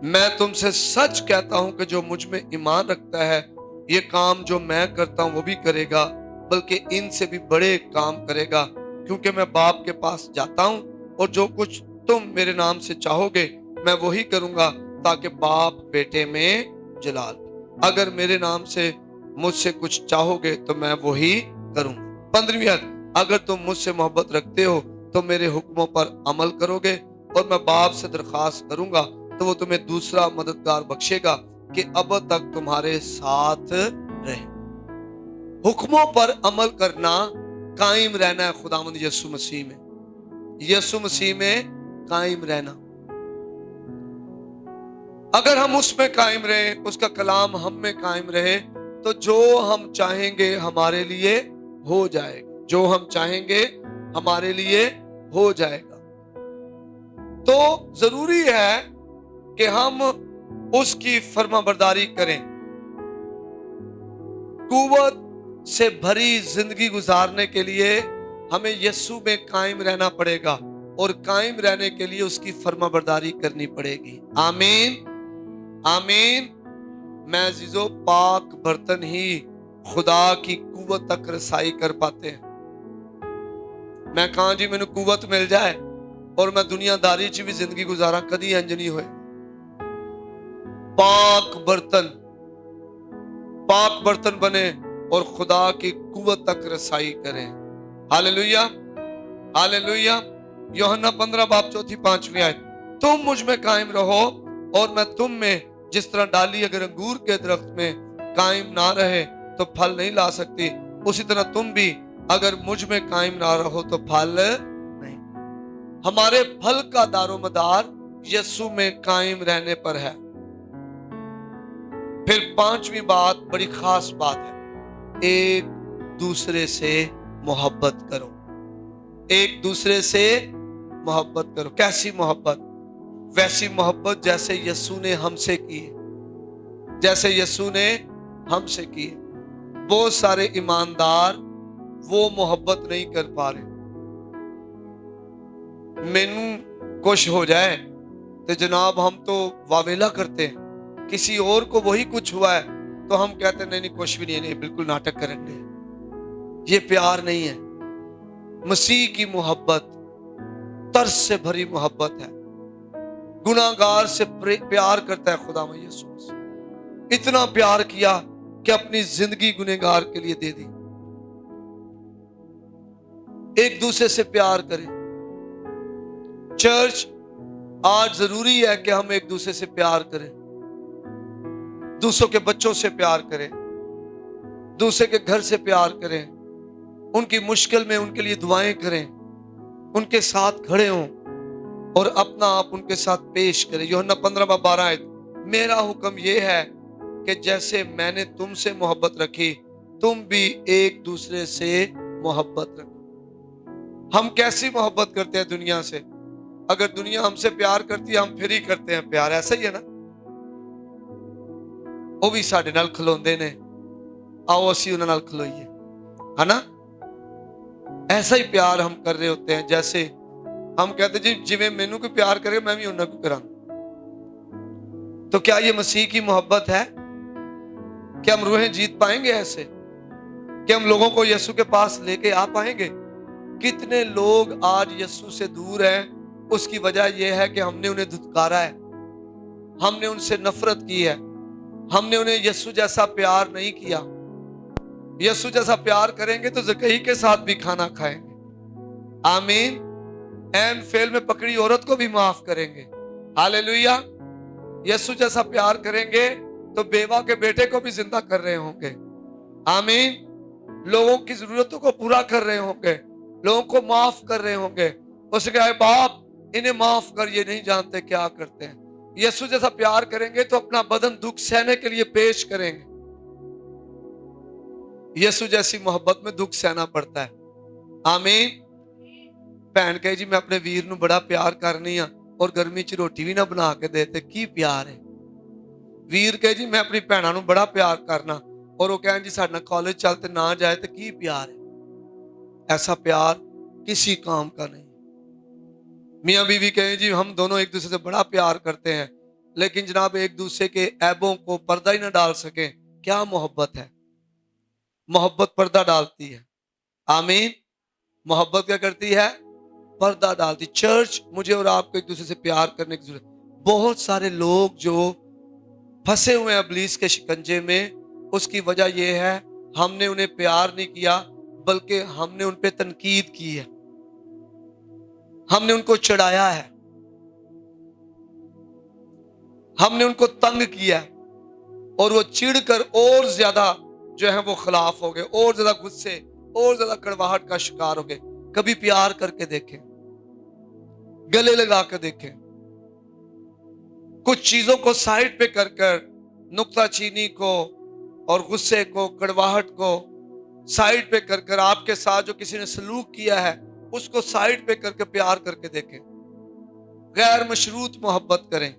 میں تم سے سچ کہتا ہوں کہ جو مجھ میں ایمان رکھتا ہے یہ کام جو میں کرتا ہوں وہ بھی کرے گا، بلکہ ان سے بھی بڑے کام کرے گا، کیونکہ میں باپ کے پاس جاتا ہوں، اور جو کچھ تم میرے نام سے چاہو گے میں وہی کروں گا، تاکہ باپ بیٹے میں جلال۔ اگر میرے نام سے مجھ سے کچھ چاہو گے تو میں وہی کروں گا۔ 15ویں آیت، اگر تم مجھ سے محبت رکھتے ہو تو میرے حکموں پر عمل کرو گے، اور میں باپ سے درخواست کروں گا تو وہ تمہیں دوسرا مددگار بخشے گا کہ اب تک تمہارے ساتھ رہے۔ حکموں پر عمل کرنا، قائم رہنا ہے خداوند یسوع مسیح میں، یسوع مسیح میں قائم رہنا۔ اگر ہم اس میں قائم رہیں، اس کا کلام ہم میں قائم رہے، تو جو ہم چاہیں گے ہمارے لیے ہو جائے گا، جو ہم چاہیں گے ہمارے لیے ہو جائے گا۔ تو ضروری ہے کہ ہم اس کی فرما برداری کریں۔ قوت سے بھری زندگی گزارنے کے لیے ہمیں یسوع میں قائم رہنا پڑے گا، اور قائم رہنے کے لیے اس کی فرما برداری کرنی پڑے گی۔ آمین آمین۔ میں عزیزو، پاک برتن ہی خدا کی قوت تک رسائی کر پاتے ہیں۔ میں کہاں جی میں نے قوت مل جائے اور میں دنیا داری چی بھی زندگی گزارا، کدی انج نہیں ہوئے۔ پاک برتن بنے اور خدا کی قوت تک رسائی کریں۔ ہاللیلویہ ہاللیلویہ۔ یوحنا 15 باب 4-5 آیت، تم مجھ میں قائم رہو اور میں تم میں، جس طرح ڈالی اگر انگور کے درخت میں قائم نہ رہے تو پھل نہیں لا سکتی، اسی طرح تم بھی अगर मुझ में कायम ना रहो तो फल नहीं। हमारे फल का दारोमदार यीशु में कायम रहने पर है। फिर पांचवी बात बड़ी खास बात है, एक दूसरे से मोहब्बत करो। एक दूसरे से मोहब्बत करो। कैसी मोहब्बत? वैसी मोहब्बत जैसे यीशु ने हमसे की है, जैसे यीशु ने हमसे की है। बहुत सारे ईमानदार वो मोहब्बत नहीं कर पा रहे। मैनू कुछ हो जाए तो जनाब हम तो वावेला करते हैं, किसी और को वही कुछ हुआ है तो हम कहते हैं नहीं नहीं कुछ भी नहीं, नहीं बिल्कुल नाटक करेंगे। ये प्यार नहीं है। मसीह की मोहब्बत तरस से भरी मोहब्बत है। गुनाहगार से प्यार करता है खुदा यीशु मसीह। इतना प्यार किया कि अपनी जिंदगी गुनहगार के लिए दे दी। एक दूसरे से प्यार करें। चर्च, आज जरूरी है कि हम एक दूसरे से प्यार करें। दूसरों के बच्चों से प्यार करें, दूसरे के घर से प्यार करें, उनकी मुश्किल में उनके लिए दुआएं करें, उनके साथ खड़े हों और अपना आप उनके साथ पेश करें। यूहन्ना 15:12, मेरा हुक्म यह है कि जैसे मैंने तुमसे मोहब्बत रखी तुम भी एक दूसरे से मोहब्बत रखो। हम कैसी मोहब्बत करते हैं दुनिया से? अगर दुनिया हमसे प्यार करती है हम फिर ही करते हैं प्यार, ऐसा ही है ना? वो भी साडे नाल खलोंदे ने, आओ असी उन्हां नाल खलोईए, है ना? ऐसा ही प्यार हम कर रहे होते हैं जैसे हम कहते जी जिवें मैनू कोई प्यार करे मैं भी उन्हां को करां। तो क्या ये मसीह की मोहब्बत है? क्या हम रूहें जीत पाएंगे ऐसे? क्या हम लोगों को यीशु के पास लेके आ पाएंगे? कितने लोग आज यीशु से दूर हैं, उसकी वजह यह है कि हमने उन्हें धुतकारा है, हमने उनसे नफरत की है, हमने उन्हें यीशु जैसा प्यार नहीं किया। यीशु जैसा प्यार करेंगे तो ज़कई के साथ भी खाना खाएंगे। आमीन। ऐन फेल में पकड़ी औरत को भी माफ करेंगे। हालेलुया। यीशु जैसा प्यार करेंगे तो बेवा के बेटे को भी जिंदा कर रहे होंगे। आमीन। लोगों की जरूरतों को पूरा कर रहे होंगे, लोगों को माफ कर रहे होंगे। उसने कहा बाप इन्हें माफ कर, ये नहीं जानते क्या करते हैं। यीशु जैसा प्यार करेंगे तो अपना बदन दुख सहने के लिए पेश करेंगे। यीशु जैसी मोहब्बत में दुख सहना पड़ता है। आमीन। भैन कहे जी मैं अपने वीर नू बड़ा प्यार करनी आ और गर्मी च रोटी भी ना बना के देते, की प्यार है? वीर कहे जी मैं अपनी भैनों नू बड़ा प्यार करना और वो कहें जी साडा कॉलेज चलते ना जाए तो की प्यार है? ऐसा प्यार किसी काम का नहीं। मियाँ बीवी कहें जी हम दोनों एक दूसरे से बड़ा प्यार करते हैं लेकिन जनाब एक दूसरे के ऐबों को पर्दा ही ना डाल सके, क्या मोहब्बत है? मोहब्बत पर्दा डालती है। आमीन। मोहब्बत क्या करती है? पर्दा डालती। चर्च, मुझे और आपको एक दूसरे से प्यार करने की जरूरत। बहुत सारे लोग जो फंसे हुए हैं इब्लीस के शिकंजे में, उसकी वजह यह है हमने उन्हें प्यार नहीं किया बल्कि हमने उन पे तनकीद की है, हमने उनको चढ़ाया है, हमने उनको तंग किया और वो चिढ़कर और ज्यादा जो है वो खिलाफ हो गए, और ज्यादा गुस्से और ज्यादा कड़वाहट का शिकार हो गए। कभी प्यार करके देखें, गले लगा कर देखें, कुछ चीजों को साइड पे कर कर, नुक्ताचीनी को और गुस्से को, कड़वाहट को साइड पे कर कर, आपके साथ जो किसी ने सलूक किया है उसको साइड पे करके प्यार करके देखें। गैर मशरूत मोहब्बत करें।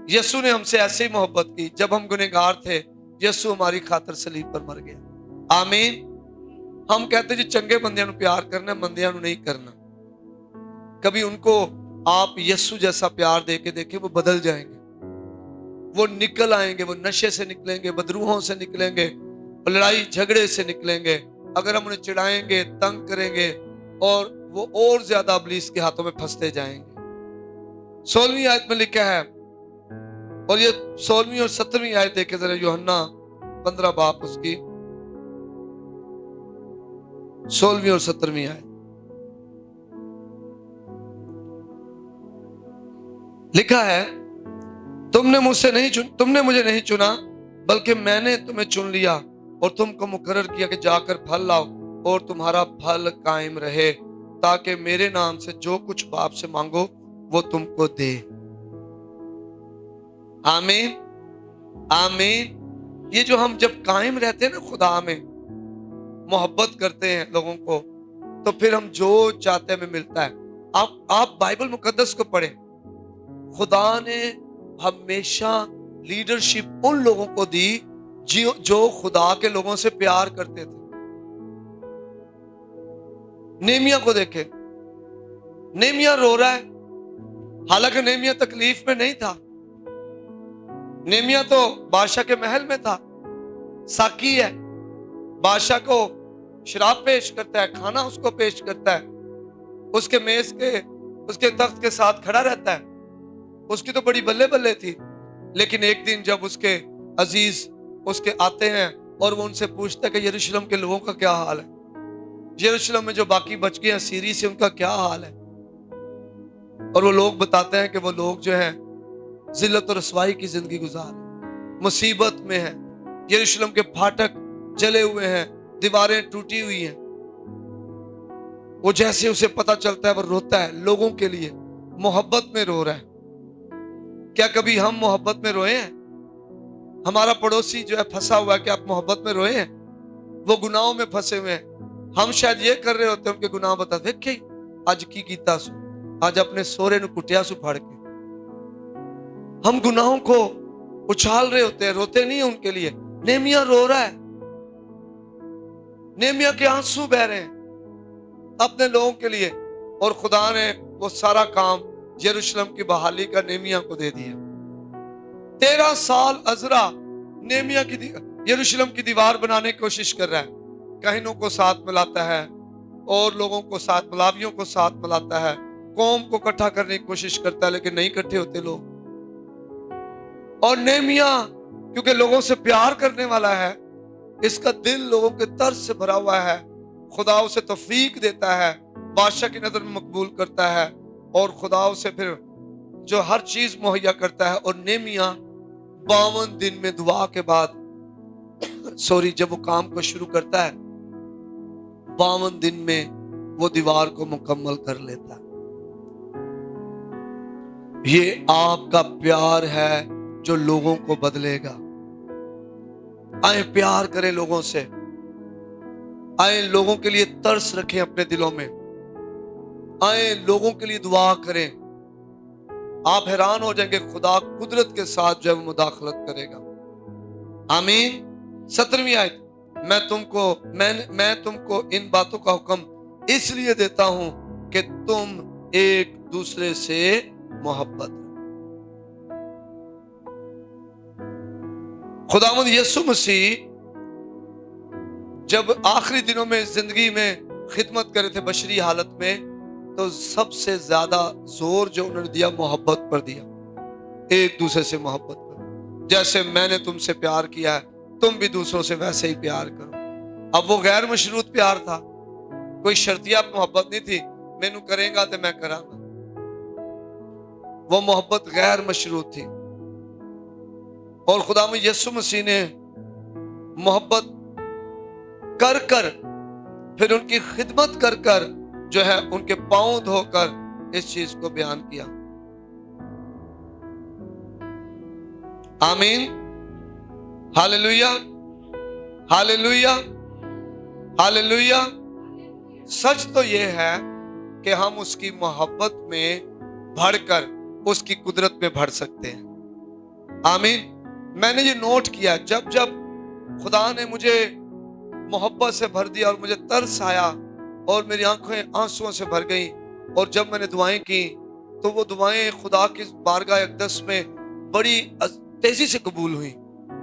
यीशु ने हमसे ऐसे ही मोहब्बत की। जब हम गुनहगार थे यीशु हमारी खातिर सलीब पर मर गया। आमीन। हम कहते जी चंगे बंदियां नू प्यार करना, मंदियां नू नहीं करना। कभी उनको आप यीशु जैसा प्यार दे के देखें, वो बदल जाएंगे, वो निकल आएंगे, वो नशे से निकलेंगे, बदरूहों से निकलेंगे, लड़ाई झगड़े से निकलेंगे। अगर हम उन्हें चिढ़ाएंगे, तंग करेंगे और वो और ज्यादा इब्लीस के हाथों में फंसते जाएंगे। 16वीं आयत में लिखा है, और ये 16वीं और 17वीं आयत देखे जरा, यूहन्ना 15 बाप उसकी 16वीं और 17वीं आयत लिखा है, तुमने मुझे नहीं चुना बल्कि मैंने तुम्हें चुन लिया और तुमको मुकर्रर किया कि जाकर फल लाओ और तुम्हारा फल कायम रहे, ताकि मेरे नाम से जो कुछ बाप से मांगो वो तुमको दे। आमीन, आमीन। ये जो हम जब कायम रहते हैं ना खुदा में, मोहब्बत करते हैं लोगों को, तो फिर हम जो चाहते हैं हमें मिलता है। आप बाइबल मुकद्दस को पढ़ें। खुदा ने हमेशा लीडरशिप उन लोगों को दी जो खुदा के लोगों से प्यार करते थे। नेमिया को देखें, नेमिया रो रहा है, हालांकि नेमिया तकलीफ में नहीं था। नेमिया तो बादशाह के महल में था, साकी है, बादशाह को शराब पेश करता है, खाना उसको पेश करता है, उसके मेज के उसके तख्त के साथ खड़ा रहता है। उसकी तो बड़ी बल्ले बल्ले थी। लेकिन एक दिन जब उसके अजीज उसके आते हैं और वो उनसे पूछता है कि यरूशलेम के लोगों का क्या हाल है, यरूशलेम में जो बाकी बच गए हैं सीरी से, उनका क्या हाल है। और वो लोग बताते हैं कि वो लोग जो हैं जिल्लत और रसवाई की जिंदगी गुजार रहे, मुसीबत में है, यरूशलेम के फाटक जले हुए हैं, दीवारें टूटी हुई हैं। वो जैसे उसे पता चलता है वो रोता है, लोगों के लिए मोहब्बत में रो रहा है। क्या कभी हम मोहब्बत में रोए हैं? हमारा पड़ोसी जो है फंसा हुआ है, क्या आप मोहब्बत में रोए हैं? वो गुनाहों में फंसे हुए हैं, हम शायद ये कर रहे होते हैं, उनके गुनाह बता देखे आज की कीता सु, आज अपने सोरे नु कुटिया सु फाड़ के। हम गुनाहों को उछाल रहे होते हैं, रोते नहीं है उनके लिए। नेमिया रो रहा है, नेमिया के आंसू बह रहे हैं अपने लोगों के लिए, और खुदा ने वो सारा काम यरूशलेम की बहाली का नेमिया को दे दिया। 13 साल अजरा नेमिया की यरूशलेम की दीवार बनाने की कोशिश कर रहा है, कहनों को साथ मिलाता है और लोगों को साथ, मलावियों को साथ मिलाता है, कौम को इकट्ठा करने की कोशिश करता है, लेकिन नहीं इकट्ठे होते लोग। और नेमिया क्योंकि लोगों से प्यार करने वाला है, इसका दिल लोगों के तर्स से भरा हुआ है, खुदा उसे तौफीक देता है, बादशाह की नजर में मकबूल करता है, और खुदा उसे फिर जो हर चीज मुहैया करता है। और नेमिया 52 दिन में दुआ के बाद जब वो काम को शुरू करता है, 52 दिन में वो दीवार को मुकम्मल कर लेता है। ये आपका प्यार है जो लोगों को बदलेगा। आए प्यार करें लोगों से, आए लोगों के लिए तरस रखें अपने दिलों में, आए लोगों के लिए दुआ करें। आप हैरान हो जाएंगे खुदा कुदरत के साथ जब मुदाखलत करेगा। आमीन। 17वीं आयत, मैं तुमको इन बातों का हुक्म इसलिए देता हूं कि तुम एक दूसरे से मोहब्बत। खुदावंद यीशु मसीह जब आखिरी दिनों में जिंदगी में खिदमत करे थे बशरी हालत में, तो सबसे ज्यादा जोर जो उन्होंने दिया मोहब्बत पर दिया। एक दूसरे से मोहब्बत करो, जैसे मैंने तुमसे प्यार किया है तुम भी दूसरों से वैसे ही प्यार करो। अब वो गैर मशरूत प्यार था, कोई शर्तिया मोहब्बत नहीं थी, मैनू करेगा तो मैं करांगा। वो मोहब्बत गैर मशरूत थी। और खुदा में यीशु मसीह ने मोहब्बत कर कर, फिर उनकी खिदमत कर कर जो है उनके पांव धोकर इस चीज को बयान किया। आमीन, हालेलुया, हालेलुया, हालेलुया। सच तो यह है कि हम उसकी मोहब्बत में बढ़कर उसकी कुदरत में बढ़ सकते हैं। आमीन। मैंने ये नोट किया, जब जब खुदा ने मुझे मोहब्बत से भर दिया और मुझे तरस आया और मेरी आंखें आंसुओं से भर गई, और जब मैंने दुआएं की तो वो दुआएं खुदा की बारगाह अक़दस में बड़ी तेजी से कबूल हुई।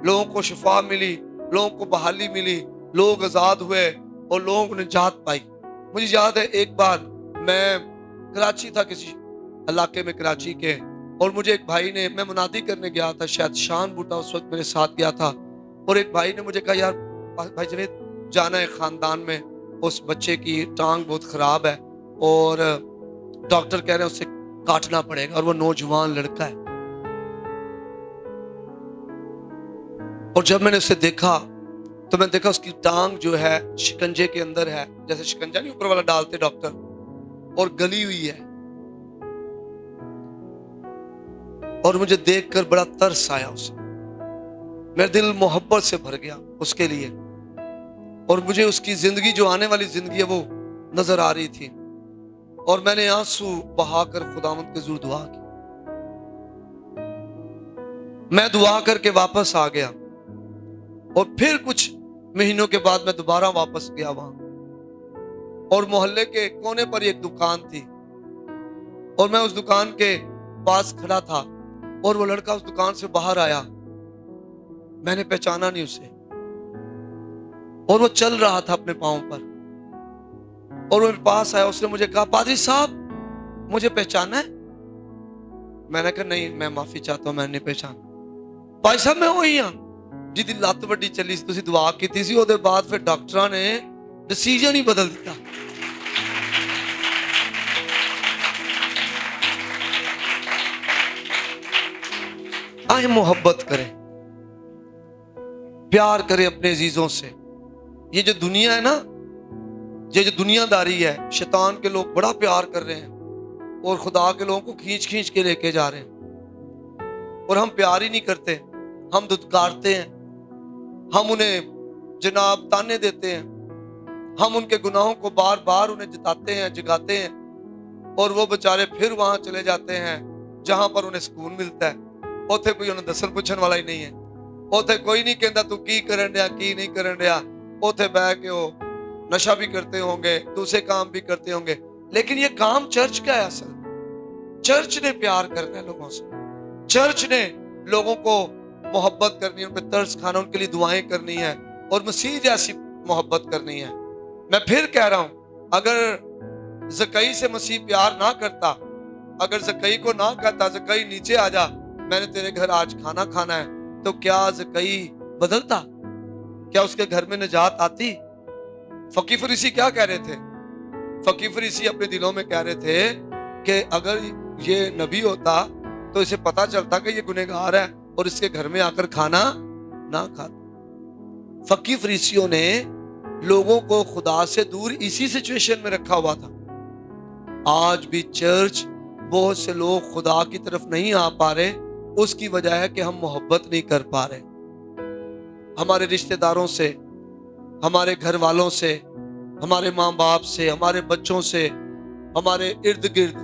लोगों को शिफा मिली, लोगों को बहाली मिली, लोग आजाद हुए और लोगों ने निजात पाई। मुझे याद है एक बार मैं कराची था, किसी इलाके में कराची के, और मुझे एक भाई ने, मैं मुनादी करने गया था, शायद शान बूटा उस वक्त मेरे साथ गया था, और एक भाई ने मुझे कहा यार भाई जवेद जाना है खानदान में, उस बच्चे की टांग बहुत खराब है और डॉक्टर कह रहे हैं उसे काटना पड़ेगा, और वो नौजवान लड़का है। और जब मैंने उसे देखा تو میں دیکھا اس کی ٹانگ جو ہے شکنجے کے اندر ہے، جیسے شکنجا نہیں اوپر والا ڈالتے ڈاکٹر، اور گلی ہوئی ہے، اور مجھے دیکھ کر بڑا ترس آیا اسے، میرا دل محبت سے بھر گیا اس کے لیے، اور مجھے اس کی زندگی جو آنے والی زندگی ہے وہ نظر آ رہی تھی، اور میں نے آنسو بہا کر خداوند کے حضور دعا کی۔ میں دعا کر کے واپس آ گیا، اور پھر کچھ مہینوں کے بعد میں دوبارہ واپس گیا وہاں، اور محلے کے کونے پر ایک دکان تھی، اور میں اس دکان کے پاس کھڑا تھا، اور وہ لڑکا اس دکان سے باہر آیا، میں نے پہچانا نہیں اسے، اور وہ چل رہا تھا اپنے پاؤں پر، اور وہ میرے پاس آیا، اس نے مجھے کہا پادری صاحب مجھے پہچانا ہے؟ میں نے کہا نہیں، میں معافی چاہتا ہوں، میں نہیں پہچانا۔ بھائی صاحب میں وہی ہاں جی لت وڈی چلی سی، تسی دعا کی سی، وہ بعد پھر ڈاکٹراں نے ڈیسیژن ہی بدل دیتا۔ آئیں محبت کریں، پیار کریں اپنے عزیزوں سے۔ یہ جو دنیا ہے نا، یہ جو دنیا داری ہے، شیطان کے لوگ بڑا پیار کر رہے ہیں، اور خدا کے لوگوں کو کھینچ کھینچ کے لے کے جا رہے ہیں، اور ہم پیار ہی نہیں کرتے، ہم دھتکارتے ہیں، ہم انہیں جناب تانے دیتے ہیں، ہم ان کے گناہوں کو بار بار انہیں جتاتے ہیں، جگاتے ہیں، اور وہ بچارے پھر وہاں چلے جاتے ہیں جہاں پر انہیں سکون ملتا ہے۔ اوتھے کوئی انہیں دسن پوچھن والا ہی نہیں ہے، اوتھے کوئی نہیں کہندا تو کی کرن رہا کی نہیں کرن رہا، اوتھے بہ کے وہ نشہ بھی کرتے ہوں گے، دوسرے کام بھی کرتے ہوں گے، لیکن یہ کام چرچ کا ہے۔ اصل چرچ نے پیار کرنا ہے لوگوں سے، چرچ نے لوگوں کو محبت کرنی ہے، ان پہ ترس کھانا، ان کے لیے دعائیں کرنی ہے، اور مسیح جیسی محبت کرنی ہے۔ میں پھر کہہ رہا ہوں، اگر زکئی سے مسیح پیار نہ کرتا، اگر زکئی کو نہ کہتا زکئی نیچے آ جا، میں نے تیرے گھر آج کھانا کھانا ہے، تو کیا زکئی بدلتا؟ کیا اس کے گھر میں نجات آتی؟ فقی فریسی کیا کہہ رہے تھے؟ فقی فریسی اپنے دلوں میں کہہ رہے تھے کہ اگر یہ نبی ہوتا تو اسے پتا چلتا کہ یہ گنہگار ہے، اور اس کے گھر میں آ کر کھانا نہ کھاتا۔ فقی فریسیوں نے لوگوں کو خدا سے دور اسی سچویشن میں رکھا ہوا تھا۔ آج بھی چرچ بہت سے لوگ خدا کی طرف نہیں آ پا رہے، اس کی وجہ ہے کہ ہم محبت نہیں کر پا رہے، ہمارے رشتہ داروں سے، ہمارے گھر والوں سے، ہمارے ماں باپ سے، ہمارے بچوں سے، ہمارے ارد گرد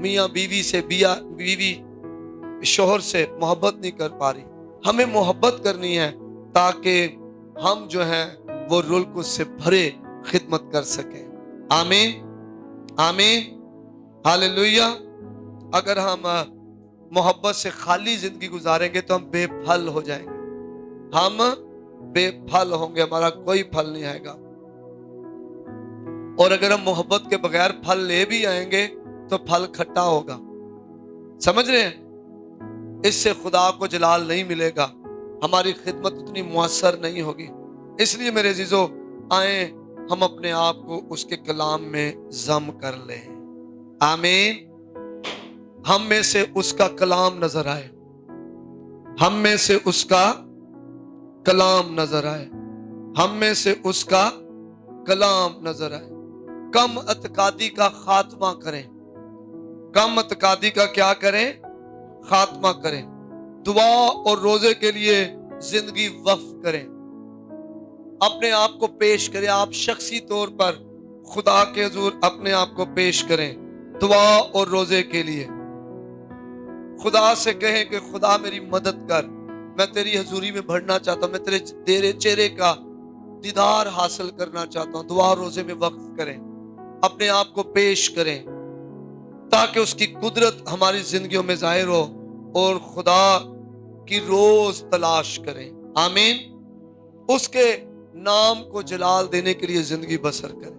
میاں بیوی سے، بیوی شوہر سے محبت نہیں کر پا رہی۔ ہمیں محبت کرنی ہے تاکہ ہم جو ہیں وہ روح القدس سے بھرے خدمت کر سکیں۔ آمین آمین ہاللویہ۔ اگر ہم محبت سے خالی زندگی گزاریں گے تو ہم بے پھل ہو جائیں گے، ہم بے پھل ہوں گے، ہمارا کوئی پھل نہیں آئے گا۔ اور اگر ہم محبت کے بغیر پھل لے بھی آئیں گے تو پھل کھٹا ہوگا، سمجھ رہے ہیں؟ اس سے خدا کو جلال نہیں ملے گا، ہماری خدمت اتنی مؤثر نہیں ہوگی۔ اس لیے میرے عزیزو، آئیں ہم اپنے آپ کو اس کے کلام میں ضم کر لیں۔ آمین۔ ہم میں سے اس کا کلام نظر آئے، ہم میں سے اس کا کلام نظر آئے، ہم میں سے اس کا کلام نظر آئے۔ کم اعتقادی کا خاتمہ کریں، کم اعتقادی کا کیا کریں؟ خاتمہ کریں۔ دعا اور روزے کے لیے زندگی وقف کریں، اپنے آپ کو پیش کریں، آپ شخصی طور پر خدا کے حضور اپنے آپ کو پیش کریں دعا اور روزے کے لیے۔ خدا سے کہیں کہ خدا میری مدد کر، میں تیری حضوری میں بڑھنا چاہتا ہوں، میں تیرے چہرے کا دیدار حاصل کرنا چاہتا ہوں۔ دعا روزے میں وقف کریں، اپنے آپ کو پیش کریں تاکہ اس کی قدرت ہماری زندگیوں میں ظاہر ہو، اور خدا کی روز تلاش کریں۔ آمین۔ اس کے نام کو جلال دینے کے لیے زندگی بسر کریں۔